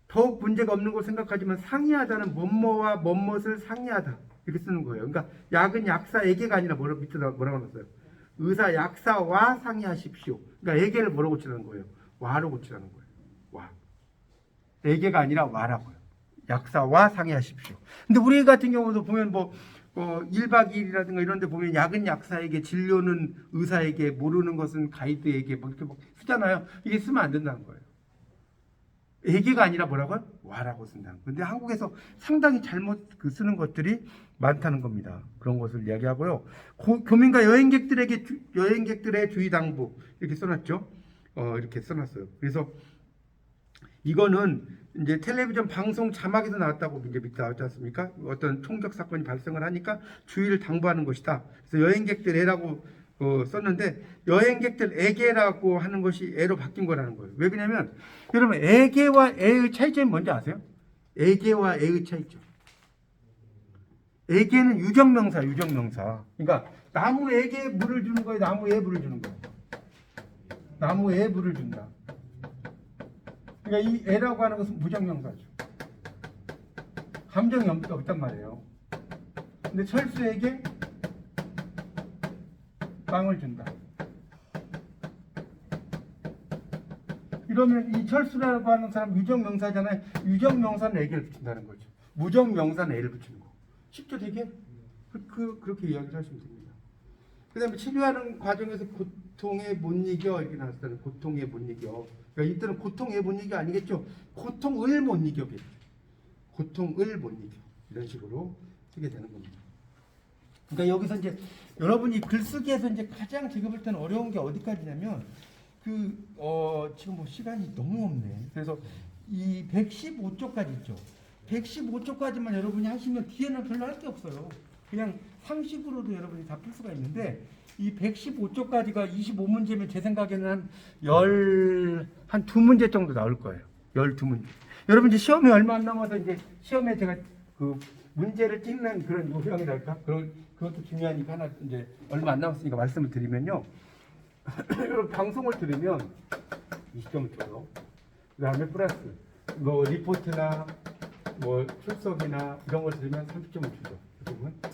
더욱 문제가 없는 걸 생각하지만 상의하다는 뭐뭐와 뭐뭇을 상의하다 이렇게 쓰는 거예요. 그러니까 약은 약사에게가 아니라 밑에 뭐라고 넣었어요? 의사 약사와 상의하십시오. 그러니까 에게를 뭐라고 고치라는 거예요? 와로 고치라는 거예요. 와. 에게가 아니라 와라고요. 약사와 상의하십시오. 근데 우리 같은 경우도 보면 1박 2일이라든가 이런 데 보면 약은 약사에게, 진료는 의사에게, 모르는 것은 가이드에게 이렇게 쓰잖아요. 이게 쓰면 안 된다는 거예요. 에게가 아니라 뭐라고요? 와라고 쓴다는 거예요. 근데 한국에서 상당히 잘못 쓰는 것들이 많다는 겁니다. 그런 것을 이야기하고요. 교민과 여행객들의 주의 당부 이렇게 써놨죠. 이렇게 써놨어요. 그래서 이거는 이제 텔레비전 방송 자막에도 나왔다고 이제 밑에 나왔지 않습니까? 어떤 총격 사건이 발생을 하니까 주의를 당부하는 것이다. 그래서 여행객들에라고 썼는데 여행객들에게라고 하는 것이 애로 바뀐 거라는 거예요. 왜 그러냐면 여러분 에게와 애의 차이점이 뭔지 아세요? 에게와 애의 차이점. 에게는 유정명사. 그러니까 나무에게 물을 주는 거예요. 나무에 물을 주는 거예요. 나무에 물을 준다. 그러니까 이 애라고 하는 것은 부정명사죠. 감정이 없단 말이에요. 근데 철수에게 빵을 준다. 그러면 이 철수라고 하는 사람 유정명사잖아요. 유정명사는 A를 붙인다는 거죠. 무정명사는 A를 붙이는 거. 쉽죠 되게? 그렇게 이야기를 하시면 됩니다. 그 다음에 치료하는 과정에서 고통에 못 이겨 이렇게 나왔다는 고통에 못 이겨. 그러니까 이때는 고통에 못 이겨 아니겠죠? 고통을 못 이겨겠죠. 고통을 못 이겨. 이런 식으로 쓰게 되는 겁니다. 그러니까 여기서 이제 여러분이 글쓰기에서 이제 가장 제가 볼 때는 어려운 게 어디까지냐면 지금 뭐 시간이 너무 없네. 그래서 이 115쪽까지 있죠. 115쪽까지만 여러분이 하시면 뒤에는 별로 할 게 없어요. 그냥 상식으로도 여러분이 다 풀 수가 있는데 이 115쪽까지가 25문제면 제 생각에는 한 2문제 정도 나올 거예요. 12문제. 여러분 이제 시험이 얼마 안 남아서 이제 시험에 제가 그 문제를 찍는 그런 요령이랄까? 그것도 중요하니까 하나 이제 얼마 안 남았으니까 말씀을 드리면요. 여러분 방송을 들으면 20점을 줘요. 그 다음에 플러스 뭐 리포트나 뭐 출석이나 이런 걸 들으면 30점을 주죠.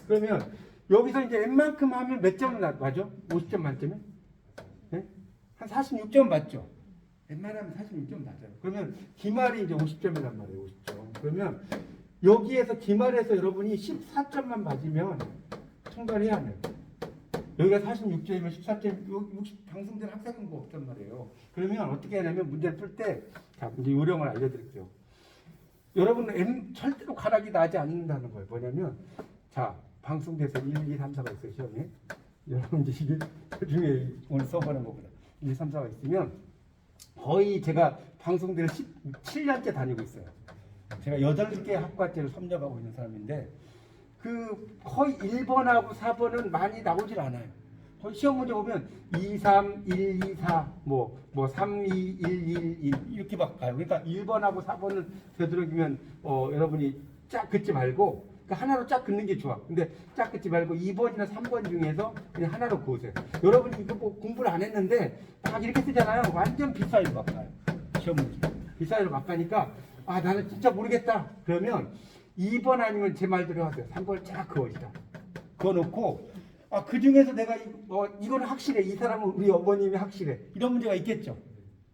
그러면 여기서 이제 웬만큼 하면 몇 점을 맞죠? 50점 만점에? 네? 한 46점 맞죠? 웬만하면 46점 맞아요. 그러면 기말이 이제 50점이란 말이에요. 50점. 그러면 여기에서 기말에서 여러분이 14점만 맞으면 통과해야 해요. 여기가 46점이면 14점, 60 방송된 학생은 뭐 없단 말이에요. 그러면 어떻게 하냐면 문제를 풀 때, 자, 이제 요령을 알려드릴게요. 여러분은 절대로 가락이 나지 않는다는 거예요. 뭐냐면, 자, 방송돼서 1, 2, 3, 4가 있어요, 시험에. 여러분 이제 이게 그 중에 오늘 써보는 거보다 1, 2, 3, 4가 있으면 거의 제가 방송대를 17년째 다니고 있어요. 제가 8개 학과제를 섭렵하고 있는 사람인데 거의 1번하고 4번은 많이 나오질 않아요. 거의 시험 문제 보면 2, 3, 1, 2, 4, 3, 2, 1, 1, 1 이렇게 막 가요. 그러니까 1번하고 4번은 되도록이면 여러분이 쫙 긋지 말고 그러니까 하나로 쫙 긋는 게 좋아. 근데 쫙 긋지 말고 2번이나 3번 중에서 그냥 하나로 그으세요. 여러분이 이거 뭐 공부를 안 했는데 막 이렇게 쓰잖아요. 완전 빗사이로 막 가요. 시험 문제. 빗사이로 막 가니까 나는 진짜 모르겠다. 그러면 2번 아니면 제 말대로 하세요. 3번을 쫙 그어시다. 그어놓고 그 중에서 내가 이거는 확실해. 이 사람은 우리 어머님이 확실해. 이런 문제가 있겠죠.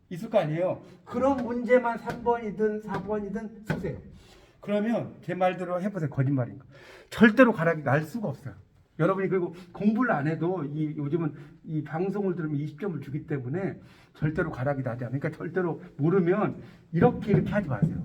있을 거 아니에요. 그런 문제만 3번이든 4번이든 쓰세요. 그러면 제 말대로 해보세요. 거짓말인 거. 절대로 가락이 날 수가 없어요. 여러분이 그리고 공부를 안 해도 요즘은 이 방송을 들으면 20점을 주기 때문에 절대로 가락이 나지 않으니까 절대로 모르면 이렇게 하지 마세요.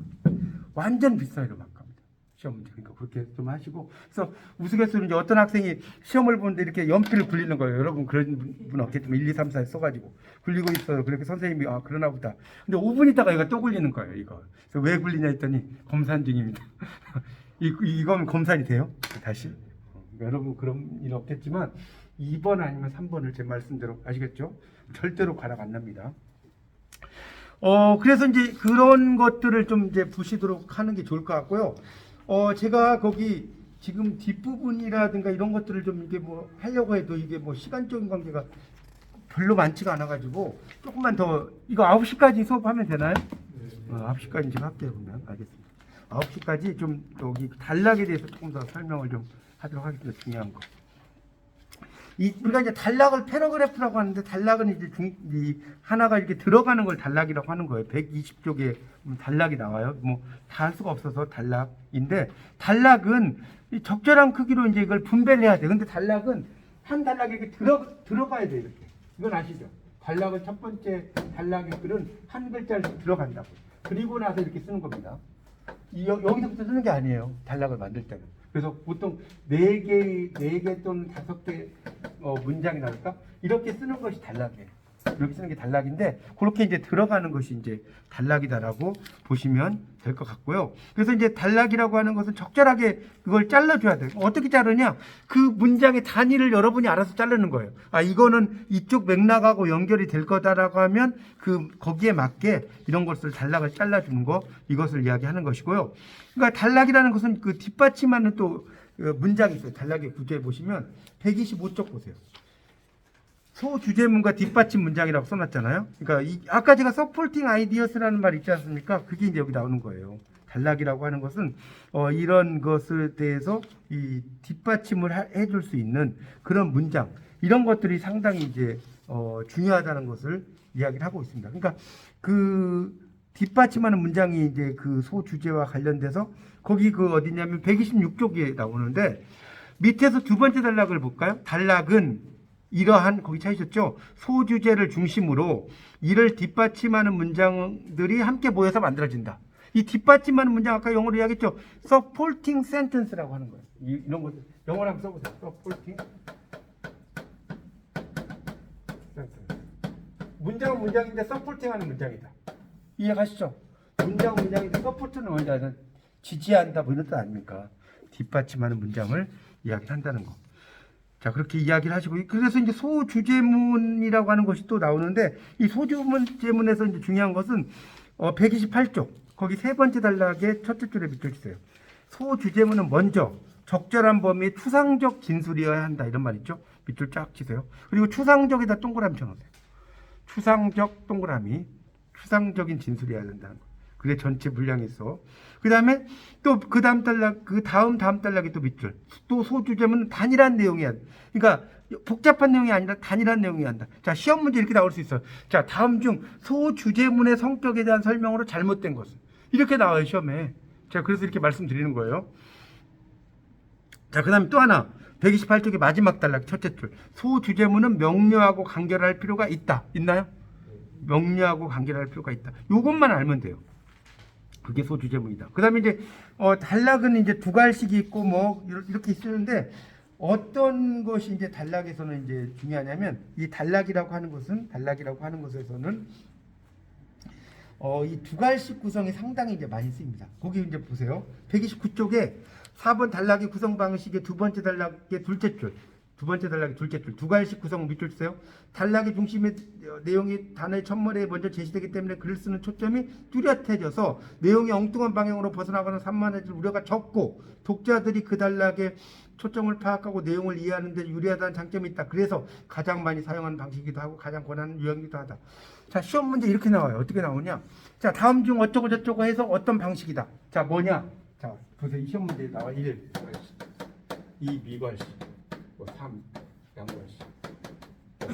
완전 빗사이로 막 갑니다. 시험 문제. 그러니까 그렇게 좀 하시고. 그래서 우스갯소리 이제 어떤 학생이 시험을 보는데 이렇게 연필을 굴리는 거예요. 여러분 그런 분 없겠지만 1, 2, 3, 4에 써가지고 굴리고 있어요. 그렇게 선생님이 그러나 보다. 근데 5분 있다가 얘가 또 굴리는 거예요. 이거. 그래서 왜 굴리냐 했더니 검산 중입니다. 이건 검산이 돼요? 다시. 여러분 그런 일 없겠지만 2번 아니면 3번을 제 말씀대로 아시겠죠? 절대로 가락 안 납니다. 그래서 이제 그런 것들을 좀 이제 보시도록 하는 게 좋을 것 같고요. 제가 거기 지금 뒷부분이라든가 이런 것들을 좀 이게 뭐 하려고 해도 이게 뭐 시간적인 관계가 별로 많지가 않아가지고 조금만 더 이거 9시까지 수업하면 되나요? 9시까지 지금 할게요. 그러면 알겠습니다. 9시까지 좀 여기 단락에 대해서 조금 더 설명을 좀 하도록 하겠습니다. 중요한 거. 우리가 이제 단락을 패러그래프라고 하는데 단락은 이제 하나가 이렇게 들어가는 걸 단락이라고 하는 거예요. 120쪽에 단락이 나와요. 뭐 다 할 수가 없어서 단락인데 단락은 적절한 크기로 이제 이걸 분배를 해야 돼. 근데 단락은 한 단락이 이렇게 들어가야 돼. 이렇게. 이건 아시죠? 단락은 첫 번째 단락의 글은 한 글자씩 들어간다고. 그리고 나서 이렇게 쓰는 겁니다. 여기서부터 쓰는 게 아니에요. 단락을 만들 때는. 그래서 보통 4개 또는 5개 문장이 나올까? 이렇게 쓰는 것이 단락이에요. 이렇게 쓰는 게 단락인데 그렇게 이제 들어가는 것이 이제 단락이다라고 보시면 될 것 같고요. 그래서 이제 단락이라고 하는 것은 적절하게 그걸 잘라줘야 돼요. 어떻게 자르냐? 그 문장의 단위를 여러분이 알아서 자르는 거예요. 이거는 이쪽 맥락하고 연결이 될 거다라고 하면 거기에 맞게 이런 것을 단락을 잘라주는 거 이것을 이야기하는 것이고요. 그러니까 단락이라는 것은 그 뒷받침하는 또 문장이 있어요. 단락의 구조에 보시면 125쪽 보세요. 소주제문과 뒷받침 문장이라고 써놨잖아요. 그러니까 아까 제가 서포팅 아이디어스라는 말 있지 않습니까? 그게 이제 여기 나오는 거예요. 단락이라고 하는 것은 이런 것에 대해서 이 뒷받침을 해줄 수 있는 그런 문장 이런 것들이 상당히 이제 중요하다는 것을 이야기를 하고 있습니다. 그러니까 그 뒷받침하는 문장이 이제 그 소주제와 관련돼서 거기 그 어디냐면 126쪽에 나오는데 밑에서 두 번째 단락을 볼까요? 단락은 이러한 거기 찾으셨죠? 소주제를 중심으로 이를 뒷받침하는 문장들이 함께 모여서 만들어진다. 이 뒷받침하는 문장 아까 영어로 이야기했죠? supporting sentence라고 하는 거예요. 이런 거 영어로 한번 써보세요. supporting sentence. 문장은 문장인데 supporting하는 문장이다. 이해가시죠? 문장은 문장인데 support는 뭔지 지지한다 뭐 이런 뜻 아닙니까? 뒷받침하는 문장을 이야기한다는 거. 자, 그렇게 이야기를 하시고, 그래서 이제 소주제문이라고 하는 것이 또 나오는데, 이 소주제문에서 이제 중요한 것은 128쪽 거기 세 번째 단락의 첫째 줄에 밑줄 치세요. 소주제문은 먼저 적절한 범위의 추상적 진술이어야 한다 이런 말 있죠. 밑줄 쫙 치세요. 그리고 추상적에다 동그라미 쳐놓으세요. 추상적 동그라미, 추상적인 진술이어야 된다는 거. 그게 전체 분량이 있어. 그 다음에 또 그 다음 단락, 그 다음 단락이 또 밑줄. 또 소주제문은 단일한 내용이야. 그러니까 복잡한 내용이 아니라 단일한 내용이어야 한다. 자, 시험 문제 이렇게 나올 수 있어. 자, 다음 중 소주제문의 성격에 대한 설명으로 잘못된 것은 이렇게 나와요, 시험에. 자, 그래서 이렇게 말씀드리는 거예요. 자, 그 다음에 또 하나. 128쪽의 마지막 단락 첫째 줄. 소주제문은 명료하고 간결할 필요가 있다. 있나요? 명료하고 간결할 필요가 있다. 요것만 알면 돼요. 그게 소주제문이다. 그 다음에 이제, 단락은 이제 두 갈식이 있고 뭐, 이렇게 있는데, 어떤 것이 이제 단락에서는 이제 중요하냐면, 이 단락이라고 하는 것에서는, 이 두 갈식 구성이 상당히 이제 많이 쓰입니다. 거기 이제 보세요. 129쪽에 4번 단락의 구성 방식의 두 번째 단락의 둘째 줄. 두 갈식 구성 밑줄 주세요. 단락의 중심의 내용이 단어의 첫머리에 먼저 제시되기 때문에 글을 쓰는 초점이 뚜렷해져서 내용이 엉뚱한 방향으로 벗어나거나 산만해질 우려가 적고 독자들이 그 단락의 초점을 파악하고 내용을 이해하는 데 유리하다는 장점이 있다. 그래서 가장 많이 사용하는 방식이기도 하고 가장 권하는 유형이기도 하다. 자, 시험 문제 이렇게 나와요. 어떻게 나오냐? 자, 다음 중 어쩌고 저쩌고 해서 어떤 방식이다. 자, 뭐냐? 자, 보세요. 이 시험 문제에 나와. 1, 2, 미괄식, 3, 양괄식, 4,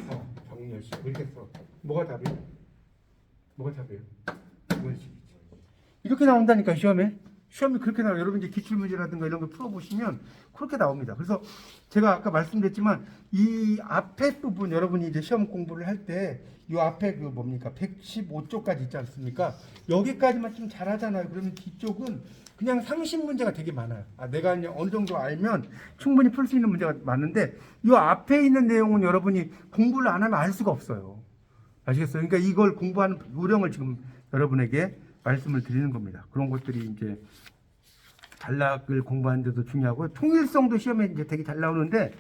정렬식. 이렇게 써. 뭐가 답이에요? 이건식이지. 이렇게 나온다니까, 시험에. 시험이 그렇게 나와요. 여러분 이제 기출문제라든가 이런 거 풀어보시면 그렇게 나옵니다. 그래서 제가 아까 말씀드렸지만 이 앞에 부분 여러분이 이제 시험 공부를 할 때 이 앞에 그 뭡니까 115쪽까지 있지 않습니까? 여기까지만 좀 잘하잖아요. 그러면 뒤쪽은 그냥 상식 문제가 되게 많아요. 내가 이제 어느 정도 알면 충분히 풀 수 있는 문제가 많은데 이 앞에 있는 내용은 여러분이 공부를 안 하면 알 수가 없어요. 아시겠어요? 그러니까 이걸 공부하는 요령을 지금 여러분에게 말씀을 드리는 겁니다. 그런 것들이 이제 단락을 공부하는 데도 중요하고 통일성도 시험에 이제 되게 잘 나오는데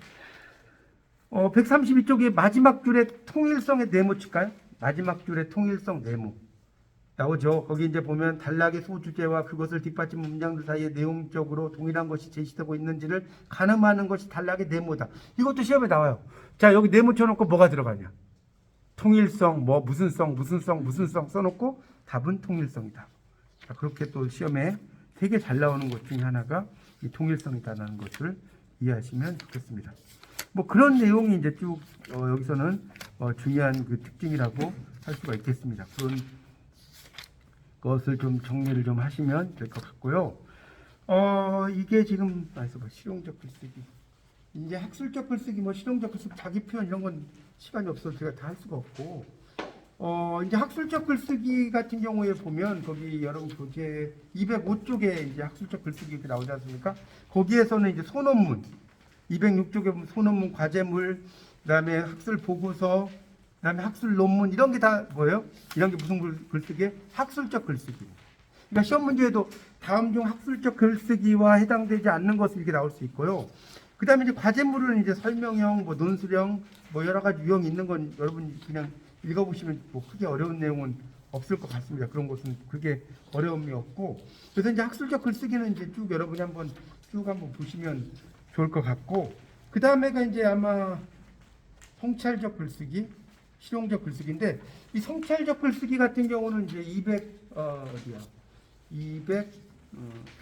132쪽의 마지막 줄에 통일성의 네모 칠까요? 마지막 줄에 통일성 네모 나오죠. 거기 이제 보면 단락의 소주제와 그것을 뒷받침 문장들 사이에 내용적으로 동일한 것이 제시되고 있는지를 가늠하는 것이 단락의 네모다. 이것도 시험에 나와요. 자, 여기 네모 쳐놓고 뭐가 들어가냐? 통일성, 뭐 무슨 성 써놓고 답은 통일성이다. 자, 그렇게 또 시험에 되게 잘 나오는 것 중에 하나가 이 통일성이다라는 것을 이해하시면 좋겠습니다. 뭐 그런 내용이 이제 쭉 여기서는 중요한 그 특징이라고 할 수가 있겠습니다. 그런 것을 좀 정리를 좀 하시면 될 것 같고요. 이게 지금 실용적 글쓰기, 이제 학술적 글쓰기, 뭐 실용적 글쓰기, 자기 표현 이런 건 시간이 없어서 제가 다 할 수가 없고, 이제 학술적 글쓰기 같은 경우에 보면 거기 여러분 교재 205쪽에 이제 학술적 글쓰기 이렇게 나오지 않습니까? 거기에서는 이제 소논문, 206쪽에 소논문 과제물, 그다음에 학술 보고서, 그다음에 학술 논문 이런 게 다 뭐예요? 이런 게 무슨 글쓰기에 학술적 글쓰기. 그러니까 시험 문제에도 다음 중 학술적 글쓰기와 해당되지 않는 것을 이렇게 나올 수 있고요. 그다음에 이제 과제물은 이제 설명형, 뭐 논술형, 뭐 여러 가지 유형이 있는 건 여러분 그냥 읽어보시면 뭐 크게 어려운 내용은 없을 것 같습니다. 그런 것은 그게 어려움이 없고, 그래서 이제 학술적 글쓰기는 이제 쭉 여러분이 한번 보시면 좋을 것 같고, 그 다음에가 이제 아마 성찰적 글쓰기, 실용적 글쓰기인데, 이 성찰적 글쓰기 같은 경우는 이제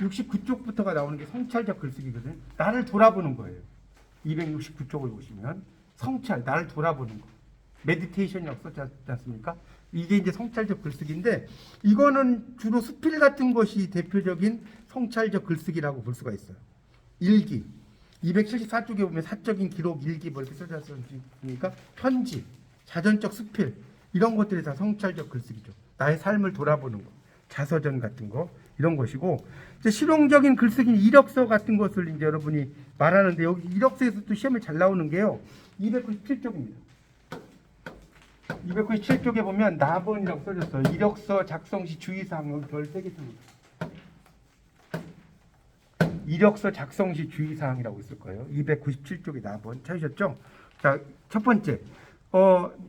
269쪽부터가 나오는 게 성찰적 글쓰기거든요. 나를 돌아보는 거예요. 269쪽을 보시면 성찰, 나를 돌아보는 거. 메디테이션이라고 썼지 않습니까? 이게 이제 성찰적 글쓰기인데 이거는 주로 수필 같은 것이 대표적인 성찰적 글쓰기라고 볼 수가 있어요. 일기 274쪽에 보면 사적인 기록, 일기 뭐 이렇게 써져 있으니까 편지, 자전적 수필 이런 것들이 다 성찰적 글쓰기죠. 나의 삶을 돌아보는 거, 자서전 같은 거 이런 것이고 이제 실용적인 글쓰기는 이력서 같은 것을 이제 여러분이 말하는데 여기 이력서에서 또 시험에 잘 나오는 게요. 297쪽입니다. 297쪽에 보면 나번이라고 써졌어요. 이력서 작성 시 주의사항 여기 별 3개 씁니다. 이력서 작성 시 주의사항이라고 있을 거예요. 297쪽에 나번 찾으셨죠? 자, 첫 번째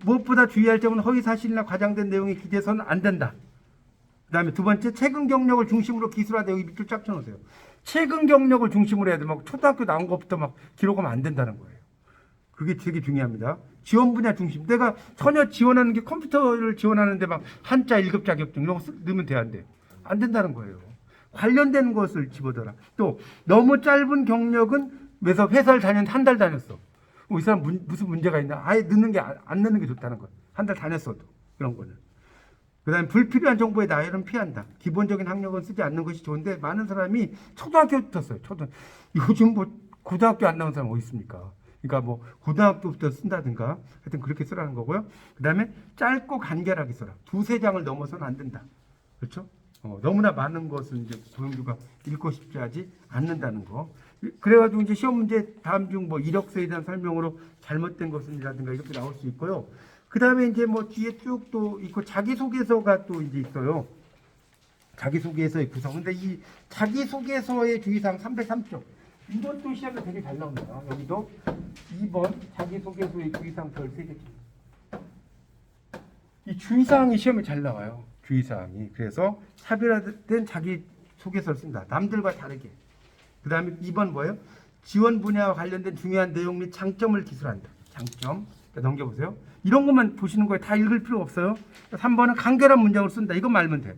무엇보다 주의할 점은 허위 사실이나 과장된 내용이 기재서는 안 된다. 그 다음에 두 번째 최근 경력을 중심으로 기술화돼 여기 밑줄 쫙 쳐놓으세요. 최근 경력을 중심으로 해야 돼. 막 초등학교 나온 것부터 막 기록하면 안 된다는 거예요. 그게 되게 중요합니다. 지원 분야 중심. 내가 전혀 지원하는 게 컴퓨터를 지원하는데 막 한자 1급 자격증 이런 거 넣으면 돼, 안 돼? 안 된다는 거예요. 관련된 것을 집어넣어라. 또 너무 짧은 경력은 그래서 회사를 다녔는데 한 달 다녔어. 이 사람 무슨 문제가 있나? 아예 넣는 게 안 넣는 게 좋다는 거예요. 한 달 다녔어도 그런 거는. 그다음에 불필요한 정보의 나열은 피한다. 기본적인 학력은 쓰지 않는 것이 좋은데 많은 사람이 초등학교부터 써요. 요즘 뭐 고등학교 안 나온 사람 어디 있습니까? 그러니까 뭐 고등학교부터 쓴다든가 하여튼 그렇게 쓰라는 거고요. 그다음에 짧고 간결하게 써라. 2-3장을 넘어서는 안 된다. 그렇죠? 너무나 많은 것을 이제 고용주가 읽고 싶지 하지 않는다는 거. 그래가지고 이제 시험 문제 다음 중 뭐 이력서에 대한 설명으로 잘못된 것은이라든가 이렇게 나올 수 있고요. 그 다음에 이제 뭐 뒤에 쭉 또 있고 자기소개서가 또 이제 있어요. 자기소개서의 구성. 근데 이 자기소개서의 주의사항 303쪽. 이것도 시험에 되게 잘 나옵니다. 여기도 2번 자기소개서의 주의사항 별 3개. 이 주의사항이 시험에 잘 나와요. 주의사항이. 그래서 차별화된 자기소개서를 쓴다. 남들과 다르게. 그 다음에 2번 뭐예요? 지원 분야와 관련된 중요한 내용 및 장점을 기술한다. 장점. 넘겨보세요. 이런 것만 보시는 거예요. 다 읽을 필요 없어요. 3번은 간결한 문장을 쓴다. 이거 말면 돼.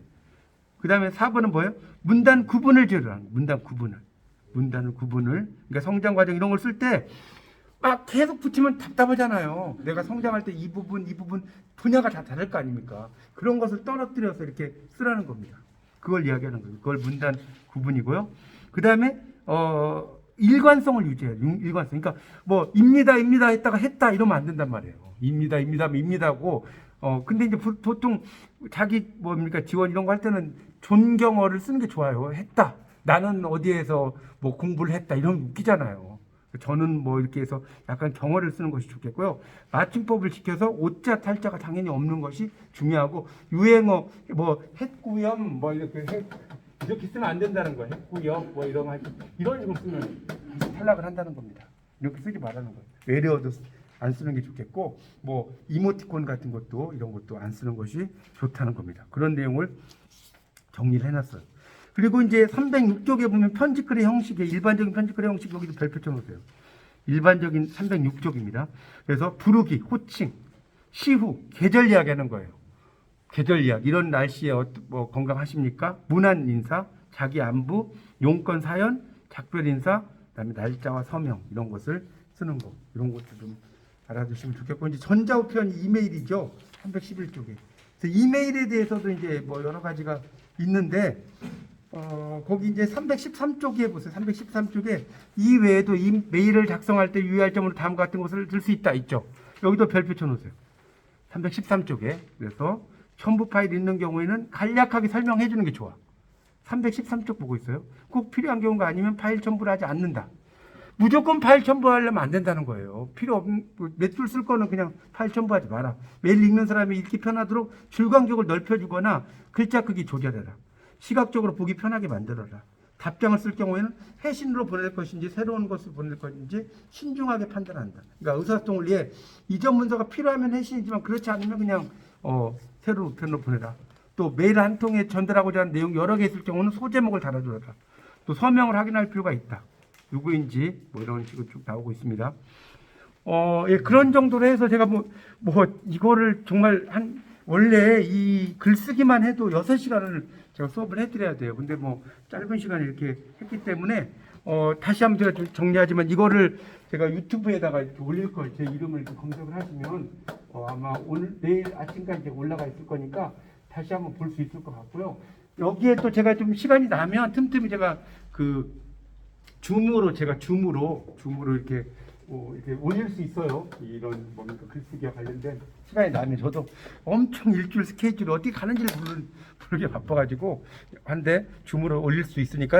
그 다음에 4번은 뭐예요? 문단 구분을 지으라. 문단 구분을. 그러니까 성장 과정 이런 걸 쓸 때 막 계속 붙이면 답답하잖아요. 내가 성장할 때 이 부분 분야가 다 다를 거 아닙니까? 그런 것을 떨어뜨려서 이렇게 쓰라는 겁니다. 그걸 이야기하는 거예요. 그걸 문단 구분이고요. 그 다음에 일관성을 유지해요. 일관성. 그러니까 뭐 입니다 했다가 했다 이러면 안 된단 말이에요. 입니다고. 근데 이제 보통 자기 뭡니까 지원 이런 거 할 때는 존경어를 쓰는 게 좋아요. 했다. 나는 어디에서 뭐 공부를 했다 이런 웃기잖아요. 저는 뭐 이렇게 해서 약간 경어를 쓰는 것이 좋겠고요. 맞춤법을 지켜서 오자 탈자가 당연히 없는 것이 중요하고 유행어 뭐 했구염 뭐 이렇게 쓰면 안 된다는 거예요. 했구염 뭐 이런 식으로 쓰면 탈락을 한다는 겁니다. 이렇게 쓰지 말라는 거예요. 외래어도 안 쓰는 게 좋겠고 뭐 이모티콘 같은 것도 이런 것도 안 쓰는 것이 좋다는 겁니다. 그런 내용을 정리를 해놨어요. 그리고 이제 306쪽에 보면 편집글의 형식의 일반적인 편집글의 형식 여기도 별표 쳐놓으세요. 일반적인 306쪽입니다. 그래서 부르기, 호칭, 시후, 계절 이야기하는 거예요. 계절 이야기. 이런 날씨에 뭐 건강하십니까? 문안 인사, 자기 안부, 용건 사연, 작별 인사, 그다음에 날짜와 서명 이런 것을 쓰는 거. 이런 것도 좀 알아두시면 좋겠고 이제 전자우편 이메일이죠. 311쪽에. 그래서 이메일에 대해서도 이제 뭐 여러 가지가 있는데 거기 이제 313쪽에 보세요. 313쪽에 이 외에도 이 메일을 작성할 때 유의할 점으로 다음 같은 것을 들 수 있다 있죠. 여기도 별표 쳐놓으세요. 313쪽에. 그래서 첨부 파일 있는 경우에는 간략하게 설명해 주는 게 좋아. 313쪽 보고 있어요. 꼭 필요한 경우가 아니면 파일 첨부를 하지 않는다. 무조건 파일 첨부하려면 안 된다는 거예요. 필요 없는 몇 줄 쓸 거는 그냥 파일 첨부하지 마라. 메일 읽는 사람이 읽기 편하도록 줄 간격을 넓혀주거나 글자 크기 조절해라. 시각적으로 보기 편하게 만들어라. 답장을 쓸 경우에는 회신으로 보낼 것인지 새로운 것을 보낼 것인지 신중하게 판단한다. 그러니까 의사소통을 위해 이전 문서가 필요하면 회신이지만 그렇지 않으면 그냥 새로운 우편으로 보내라. 또 메일 한 통에 전달하고자 하는 내용이 여러 개 있을 경우는 소제목을 달아줘라. 또 서명을 확인할 필요가 있다. 누구인지 뭐 이런 식으로 쭉 나오고 있습니다. 예, 그런 정도로 해서 제가 뭐 이거를 정말 원래 이 글쓰기만 해도 6시간을 제가 수업을 해드려야 돼요. 근데 뭐 짧은 시간에 이렇게 했기 때문에 다시 한번 제가 좀 정리하지만 이거를 제가 유튜브에다가 이렇게 올릴 거예요. 제 이름을 이렇게 검색을 하시면 아마 오늘 내일 아침까지 이제 올라가 있을 거니까 다시 한번 볼 수 있을 것 같고요. 여기에 또 제가 좀 시간이 나면 틈틈이 제가 그 줌으로 이렇게 이렇게 올릴 수 있어요. 이런 뭡니까 글쓰기와 관련된 시간이 나면 저도 엄청 일주일 스케줄이 어디 가는지를 모르게 바빠가지고 한데 줌으로 올릴 수 있으니까.